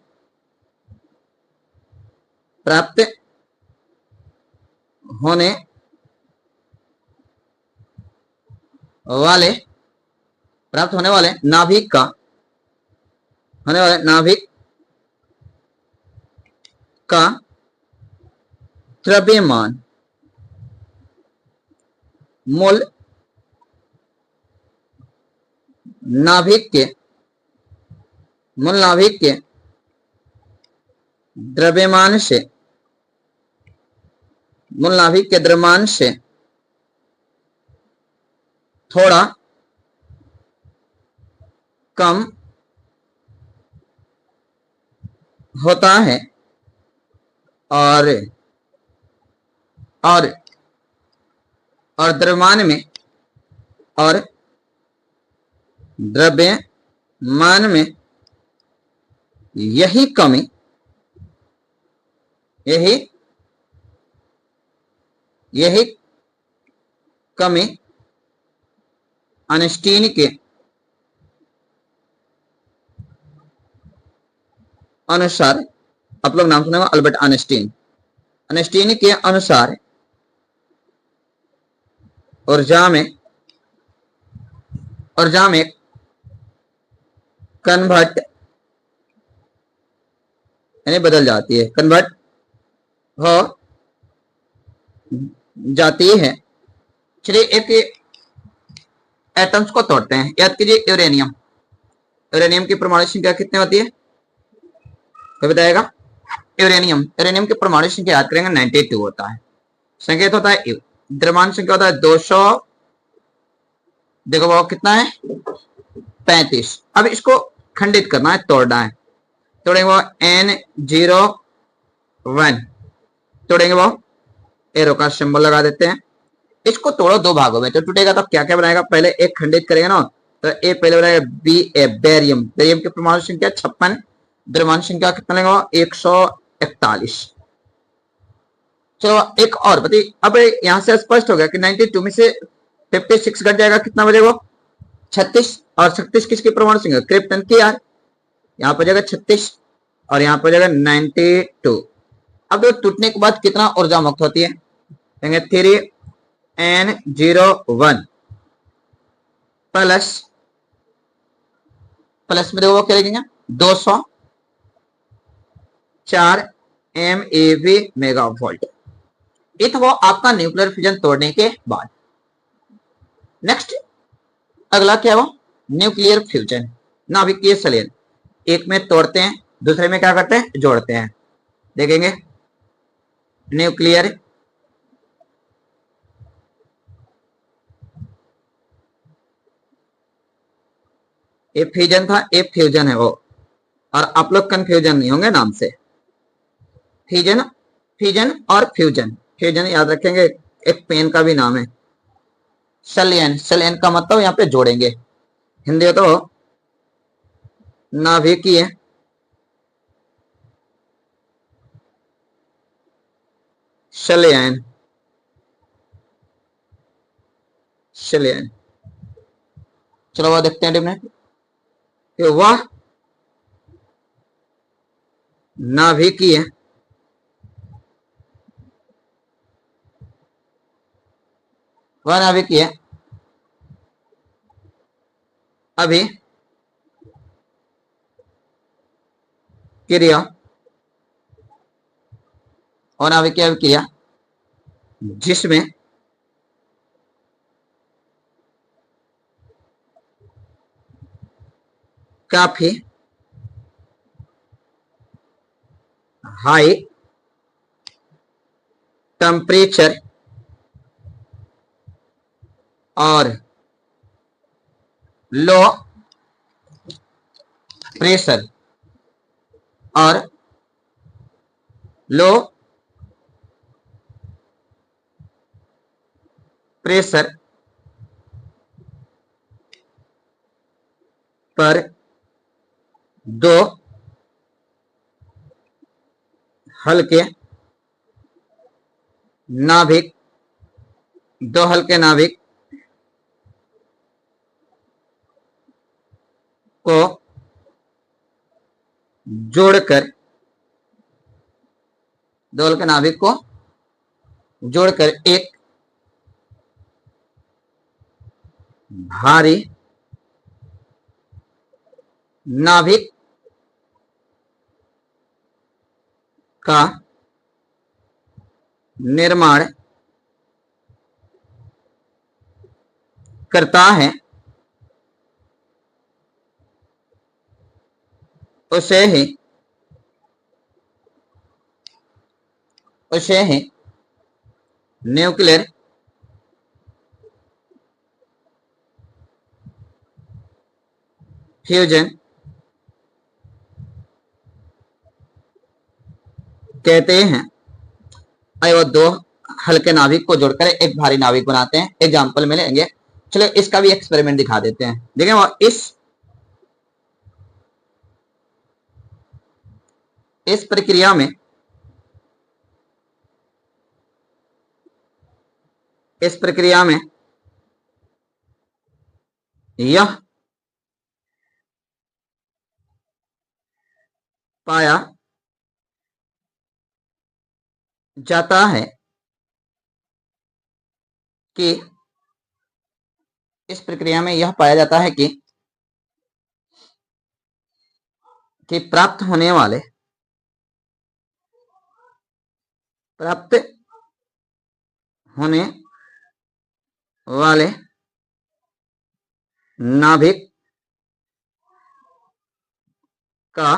नाभिक का द्रव्यमान मूल नाभिक के द्रव्यमान से थोड़ा कम होता है और द्रव्यमान में यही कमी आइंस्टीन के अनुसार, आप लोग नाम सुने होंगे अल्बर्ट आइंस्टीन के अनुसार ऊर्जा में कन्वर्ट यानी बदल जाती है, कन्वर्ट हो जाती है। चलिए एक एटम्स को तोड़ते हैं। याद कीजिए यूरेनियम, यूरेनियम की परमाणु संख्या कितनी होती है, तो बताएगा। यूरेनियम, यूरेनियम की परमाणु संख्या याद करेंगे 92 होता है। संकेत होता है यू, द्रव्यमान संख्या होता है 200, देखो वो कितना है 35। अब इसको खंडित करना है, तोड़ना है। तोड़ेंगे वो N01, तोड़ेंगे वो, एरो का सिंबल लगा देते हैं। इसको तोड़ो दो भागों में, तो टूटेगा तो क्या क्या बनाएगा, पहले एक खंडित करेंगे ना, तो ए पहले बनाएगा बेरियम, बेरियम की परमाणु संख्या 56, द्रव्यमान संख्या कितना लेंगे वो 141। चलो एक और बताइए। अब यहां से स्पष्ट हो गया कि 92 में से 56 घट जाएगा, कितना बचेगा 36, और 36 किसकी परमाणु संख्या, क्रिप्टन की यार। यहाँ पर जाएगा 36 और यहाँ पर जाएगा 92। अब तो टूटने के बाद कितना ऊर्जा मुक्त होती है, 3N01 प्लस, प्लस में देखो वो क्या लिखेंगे 204 MeV मेगा वोल्ट। ये था वो आपका न्यूक्लियर फ्यूजन तोड़ने के बाद। नेक्स्ट अगला क्या वो न्यूक्लियर फ्यूजन, नाभिकीय संलयन। एक में तोड़ते हैं, दूसरे में क्या करते हैं, जोड़ते हैं। देखेंगे न्यूक्लियर ये फ्यूजन था, ये फ्यूजन है वो, और आप लोग कंफ्यूजन नहीं होंगे नाम से। फ्यूजन, फ्यूजन और फ्यूजन, फ्यूजन याद रखेंगे, एक पेन का भी नाम है। संलयन, संलयन का मतलब यहाँ पे जोड़ेंगे, हिंदी हो तो नाभिकीय संलयन, संलयन। चलो वह देखते हैं डिफरेंट, वह नाभिकीय वह नाभिकीय अभी क्रिया और नाभिकीय अभिक्रिया जिसमें काफी हाई टेम्परेचर और लो प्रेशर और लो प्रेशर पर दो हल्के नाभिक, दो हल्के नाभिक को जोड़कर, दो हल्के नाभिक को जोड़कर एक भारी नाभिक का निर्माण करता है, उसे ही न्यूक्लियर फ्यूजन कहते हैं। आइए वो दो हल्के नाभिक को जोड़कर एक भारी नाभिक बनाते हैं, एग्जाम्पल में लेंगे। चलो इसका भी एक्सपेरिमेंट दिखा देते हैं। देखें वो इस प्रक्रिया में, इस प्रक्रिया में यह पाया जाता है कि, इस प्रक्रिया में यह पाया जाता है कि प्राप्त प्राप्त होने वाले नाभिक का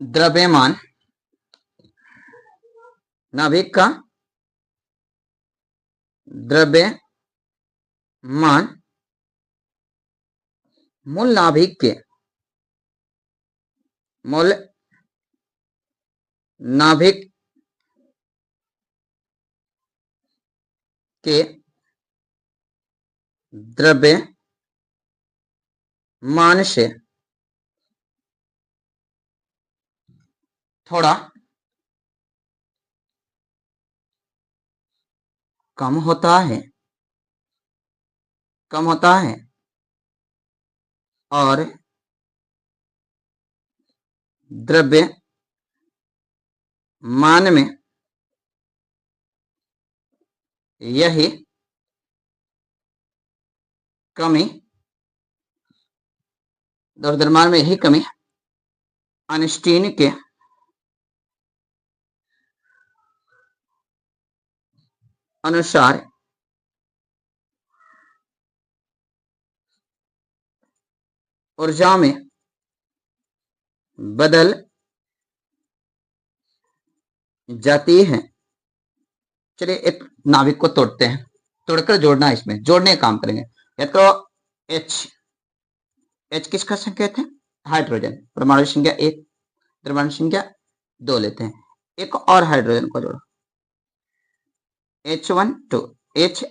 द्रव्यमान मूल नाभिक के द्रव्यमान से थोड़ा कम होता है और द्रव्यमान में यही कमी आइंस्टीन के अनुसार ऊर्जा में बदल जाती है। चलिए एक नाभिक को तोड़ते हैं, तोड़कर जोड़ना है, इसमें जोड़ने का काम करेंगे। याद करो H किसका संकेत है? हाइड्रोजन। परमाणु संख्या 1, परमाणु संख्या 2 लेते हैं। एक और हाइड्रोजन को जोड़ो, H1 2, H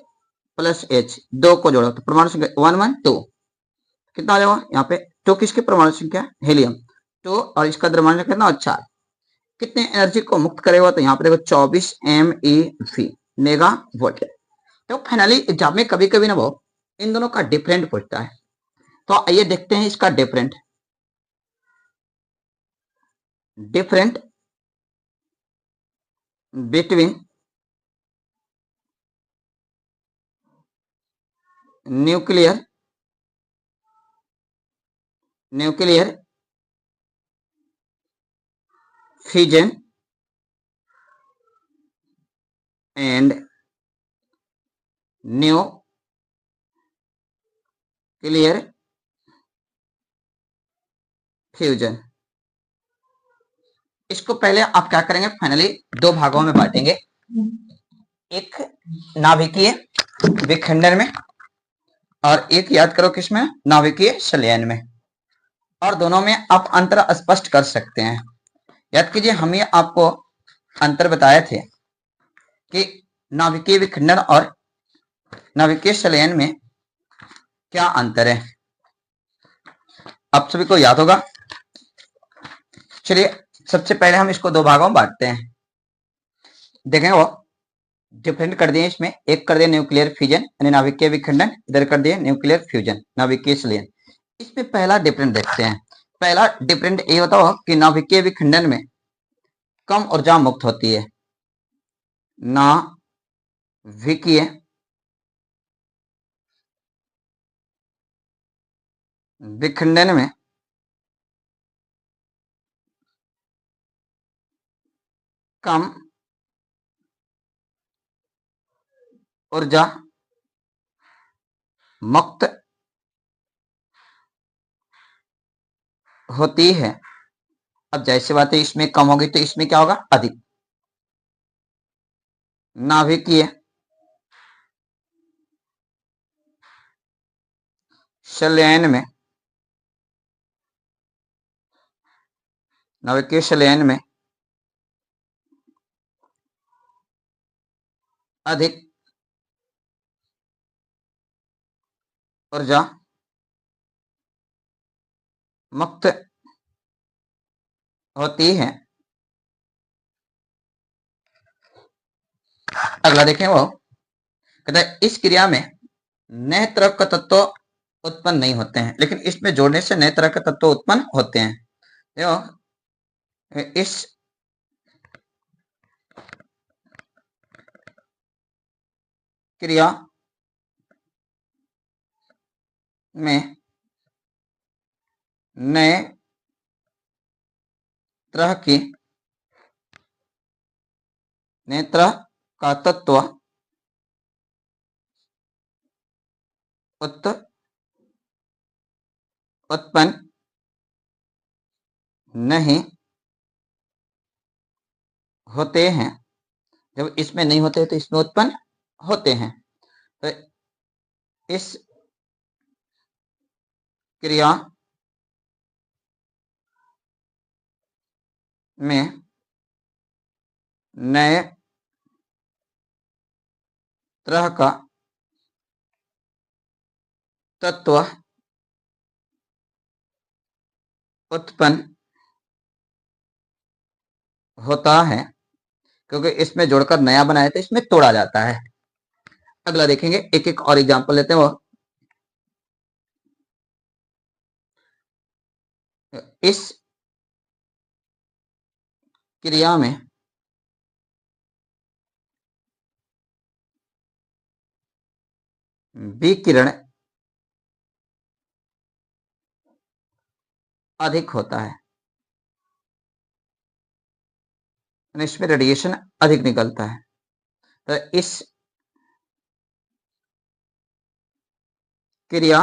प्लस H 2 को जोड़ो तो परमाणु संख्या 1 1 2 कितना आ जाएगा? यहाँ पे 2 किसकी परमाणु संख्या? हीलियम 2 और इसका द्रव्यमान कितना? 4। कितने एनर्जी को मुक्त करेगा? तो यहाँ पे देखो 24 MeV मेगावाट। तो फाइनली एग्जाम में कभी कभी ना वो इन दोनों का डिफरेंट पूछता है, तो आइए देखते हैं इसका different between nuclear fission and nuclear fusion. इसको पहले आप क्या करेंगे? फाइनली 2 भागों में बांटेंगे, एक नाभिकीय विखंडन में और एक याद करो किसमें? नाभिकीय संलयन में। और दोनों में आप अंतर स्पष्ट कर सकते हैं। याद कीजिए हम ये आपको अंतर बताए थे कि नाभिकीय विखंडन और नाभिकीय संलयन में क्या अंतर है, आप सभी को याद होगा। चलिए सबसे पहले हम इसको 2 भागों में बांटते हैं। देखेंगे वो डिफरेंट कर दिए, इसमें एक कर दिया न्यूक्लियर फ्यूजन यानी नाभिकीय विखंडन, इधर कर दिया न्यूक्लियर फ्यूजन नाभिकीय संलयन। इसमें पहला डिफरेंट देखते हैं। पहला डिफरेंट ये बताओ कि नाभिकीय विखंडन में कम ऊर्जा मुक्त होती है। नाभिकीय विखंडन में कम ऊर्जा मुक्त होती है। अब जैसे बात है इसमें कम होगी तो इसमें क्या होगा? अधिक। नाभिकीय संलयन में अधिक ऊर्जा मुक्त होती है। अगला देखें वो कहता है इस क्रिया में नए तरह का तत्व उत्पन्न नहीं होते हैं, लेकिन इसमें जोड़ने से नए तरह के तत्व उत्पन्न होते हैं। देखो इस क्रिया में नए तरह की नेत्र का तत्व उत्पन्न नहीं होते हैं। जब इसमें नहीं होते तो इसमें उत्पन्न होते हैं। तो इस क्रिया में नए तरह का तत्व उत्पन्न होता है, क्योंकि इसमें जोड़कर नया बनाया तो इसमें तोड़ा जाता है। अगला देखेंगे, एक एक और एग्जांपल लेते हैं। वो इस क्रिया में विकिरण अधिक होता है, इसमें रेडिएशन अधिक निकलता है। तो इस क्रिया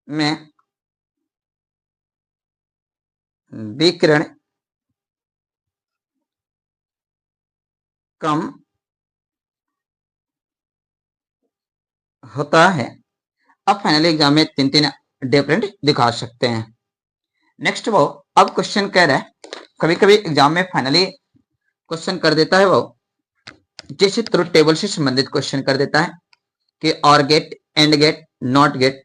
में विकिरण कम होता है। अब फाइनली एग्जाम में 3-3 डिफरेंट दिखा सकते हैं। नेक्स्ट वो अब क्वेश्चन कह रहा है, कभी कभी एग्जाम में फाइनली क्वेश्चन कर देता है वो, जैसे ट्रुथ टेबल से संबंधित क्वेश्चन कर देता है कि और gate, and gate, not gate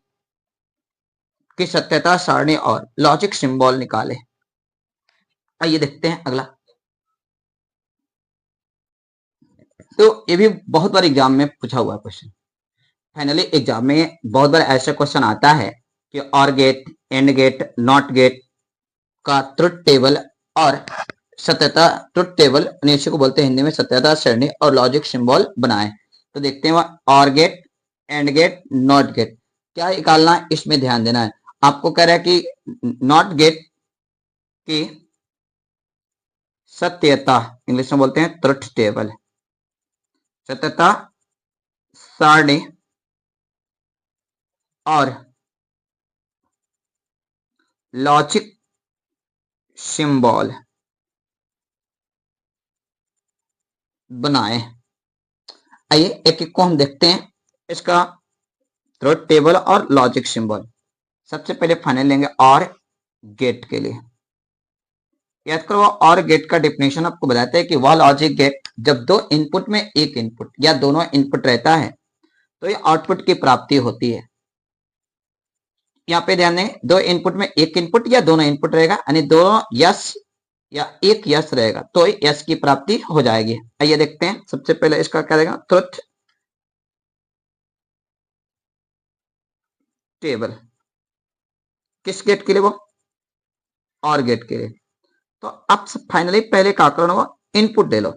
की सत्यता सारणी और लॉजिक सिंबल निकाले। आइए देखते हैं अगला। तो ये भी बहुत बार एग्जाम में पूछा हुआ क्वेश्चन। फाइनली एग्जाम में बहुत बार ऐसा क्वेश्चन आता है कि और gate, and gate, not gate का ट्रुथ टेबल और सत्यता ट्रुथ टेबल इसी को बोलते हैं हिंदी में सत्यता सरणी और लॉजिक सिंबल बनाए। तो देखते हैं और gate, and gate, not gate क्या निकालना, इसमें ध्यान देना है। आपको कह रहा है कि नॉट गेट की सत्यता, इंग्लिश में बोलते हैं ट्रुथ टेबल, सत्यता सारणी और लॉजिक सिंबल बनाए। आइए एक एक को हम देखते हैं, इसका ट्रुथ टेबल और लॉजिक सिंबल। सबसे पहले फाइनल लेंगे और गेट के लिए। याद करो, और गेट का डेफिनेशन आपको बताते हैं कि वह लॉजिक गेट जब दो इनपुट में एक इनपुट या दोनों इनपुट रहता है तो ये आउटपुट की प्राप्ति होती है। यहाँ पे ध्यान दें, दो इनपुट में एक इनपुट या दोनों इनपुट रहेगा, यानी दोनों यस या एक यस रहेगा तो यस की प्राप्ति हो जाएगी। आइए देखते हैं, सबसे पहले इसका क्या रहेगा, ट्रुथ टेबल किस गेट के लिए, वो और गेट के लिए। तो अब फाइनली पहले क्या करना, इनपुट ले लो।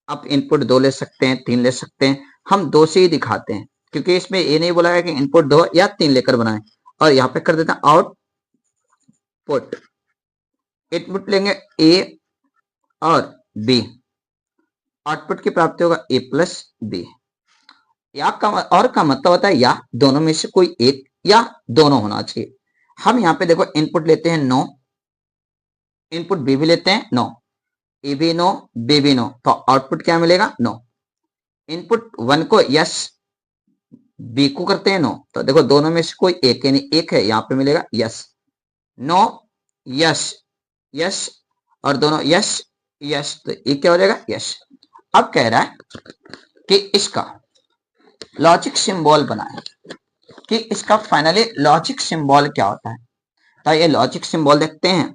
आप इनपुट 2 ले सकते हैं, 3 ले सकते हैं, हम 2 से ही दिखाते हैं क्योंकि इसमें ये नहीं बोला है कि इनपुट 2 या 3 लेकर बनाएं। और यहाँ पे कर देता हैं आउटपुट। इनपुट लेंगे ए और बी, आउटपुट की प्राप्ति होगा ए प्लस बी। या का और का मतलब होता है या दोनों में से कोई एक या दोनों होना चाहिए। हम यहाँ पे देखो इनपुट लेते हैं 9, इनपुट बी भी लेते हैं 9, ए भी 9, बी भी 9, तो आउटपुट क्या मिलेगा 9। इनपुट 1 को यस, बी को करते हैं 9, तो देखो दोनों में से कोई एक यानी एक है, यहाँ पे मिलेगा यस। 9 यस यस और दोनों यस यस, तो ये क्या हो जाएगा यस। अब कह रहा है कि इसका लॉजिक सिंबल बनाए, कि इसका फाइनली लॉजिक सिंबल क्या होता है। तो ये लॉजिक सिंबल देखते हैं।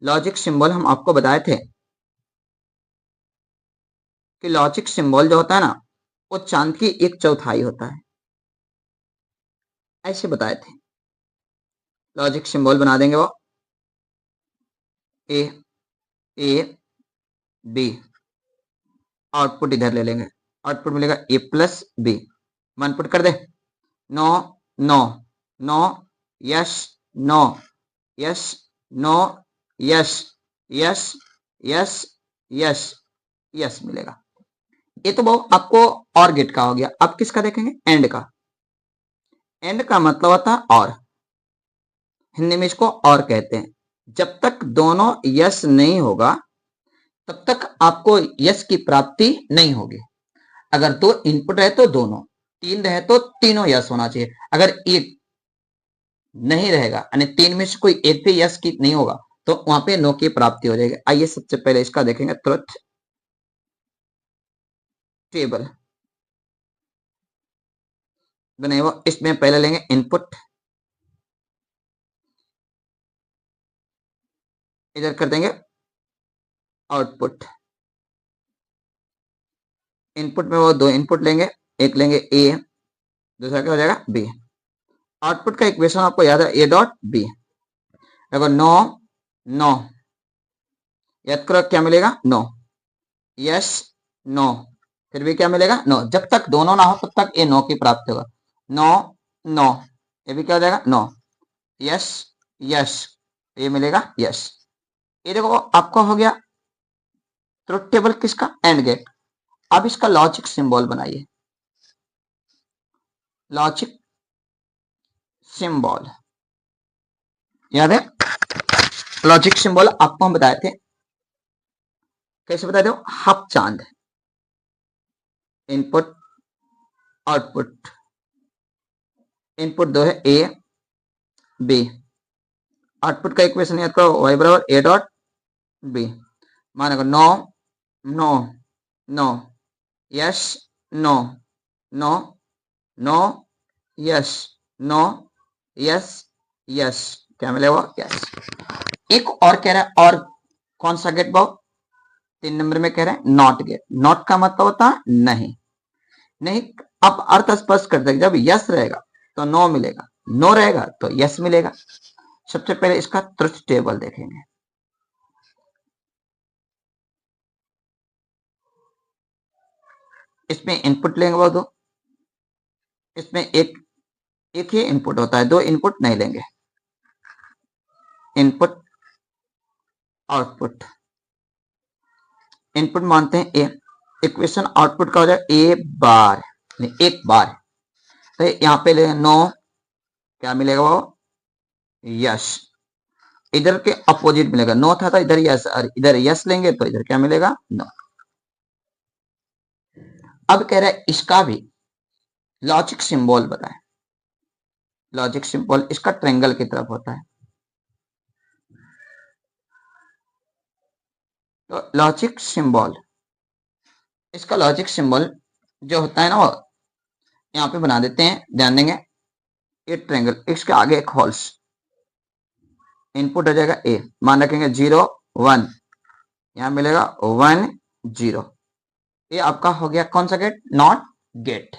लॉजिक सिंबल हम आपको बताए थे कि लॉजिक सिंबल जो होता है ना, वो चांद की 1/4 होता है, ऐसे बताए थे। लॉजिक सिंबल बना देंगे वो ए बी, आउटपुट इधर ले लेंगे, आउटपुट मिलेगा ए प्लस बी। वन पुट कर दे, 9 9 9 yes 9 yes 9 yes yes yes yes yes मिलेगा। ये तो बहुत आपको और गेट का हो गया। अब किसका देखेंगे? एंड का। एंड का मतलब होता है और, हिंदी में इसको और कहते हैं। जब तक दोनों यस नहीं होगा तब तक आपको यस की प्राप्ति नहीं होगी। अगर दो इनपुट रहे तो दोनों, तीन रहे तो तीनों यस होना चाहिए। अगर एक नहीं रहेगा यानी तीन में से कोई एक भी यस की नहीं होगा तो वहां पे नो की प्राप्ति हो जाएगी। आइए सबसे पहले इसका देखेंगे ट्रुथ टेबल बने वो। इसमें पहले लेंगे इनपुट, इधर कर देंगे आउटपुट। इनपुट में वो दो इनपुट लेंगे, एक लेंगे ए, दूसरा क्या हो जाएगा बी। आउटपुट का इक्वेशन आपको याद है, ए डॉट बी। देखो नो नो, याद करो क्या मिलेगा? नो। यस नो, फिर भी क्या मिलेगा? नो। जब तक दोनों ना हो तब तक ये नो की प्राप्ति होगा। नो नो, ये भी क्या हो जाएगा? नो। यस यस, ये मिलेगा यस। ये देखो आपका हो गया ट्रुथ टेबल किसका? And gate. अब इसका लॉजिक सिंबल बनाइए। लॉजिक सिंबल याद है? लॉजिक सिंबल आपको हम बताए थे, कैसे बताए थे? हाफ चांद, इनपुट आउटपुट। इनपुट दो है ए बी, आउटपुट का इक्वेशन याद करो, y बराबर ए डॉट बी। मानेगा no no no, yes no no no, yes no, yes yes, क्या मिलेगा? यस। एक और कह रहा है, और कौन सा गेट भाव? 3 नंबर में कह रहे हैं नॉट गेट। नॉट का मतलब होता है नहीं। नहीं, आप अर्थ स्पष्ट कर देंगे, जब यस रहेगा तो नो मिलेगा, नो रहेगा तो यस मिलेगा। सबसे पहले इसका ट्रुथ टेबल देखेंगे। इसमें इनपुट लेंगे वो दो, इसमें एक ही इनपुट होता है, दो इनपुट नहीं लेंगे। इनपुट आउटपुट, इनपुट मानते हैं ए, इक्वेशन आउटपुट का हो जाएगा ए बार, एक बार। तो यहां पे ले नो, क्या मिलेगा? वो यस। इधर के अपोजिट मिलेगा, नो था तो इधर यस, और इधर यस लेंगे तो इधर क्या मिलेगा? नो। अब कह रहा है इसका भी लॉजिक सिंबल बताएं। लॉजिक सिंबल इसका ट्रायंगल की तरफ होता है। तो लॉजिक सिंबल, इसका लॉजिक सिंबल जो होता है ना, वो यहाँ पे बना देते हैं, ध्यान देंगे। ये ट्रायंगल, इसके आगे एक होल्स, इनपुट हो जाएगा ए, मान रखेंगे 0 1, यहां मिलेगा 1 0। ये आपका हो गया कौन सा गेट? Not gate.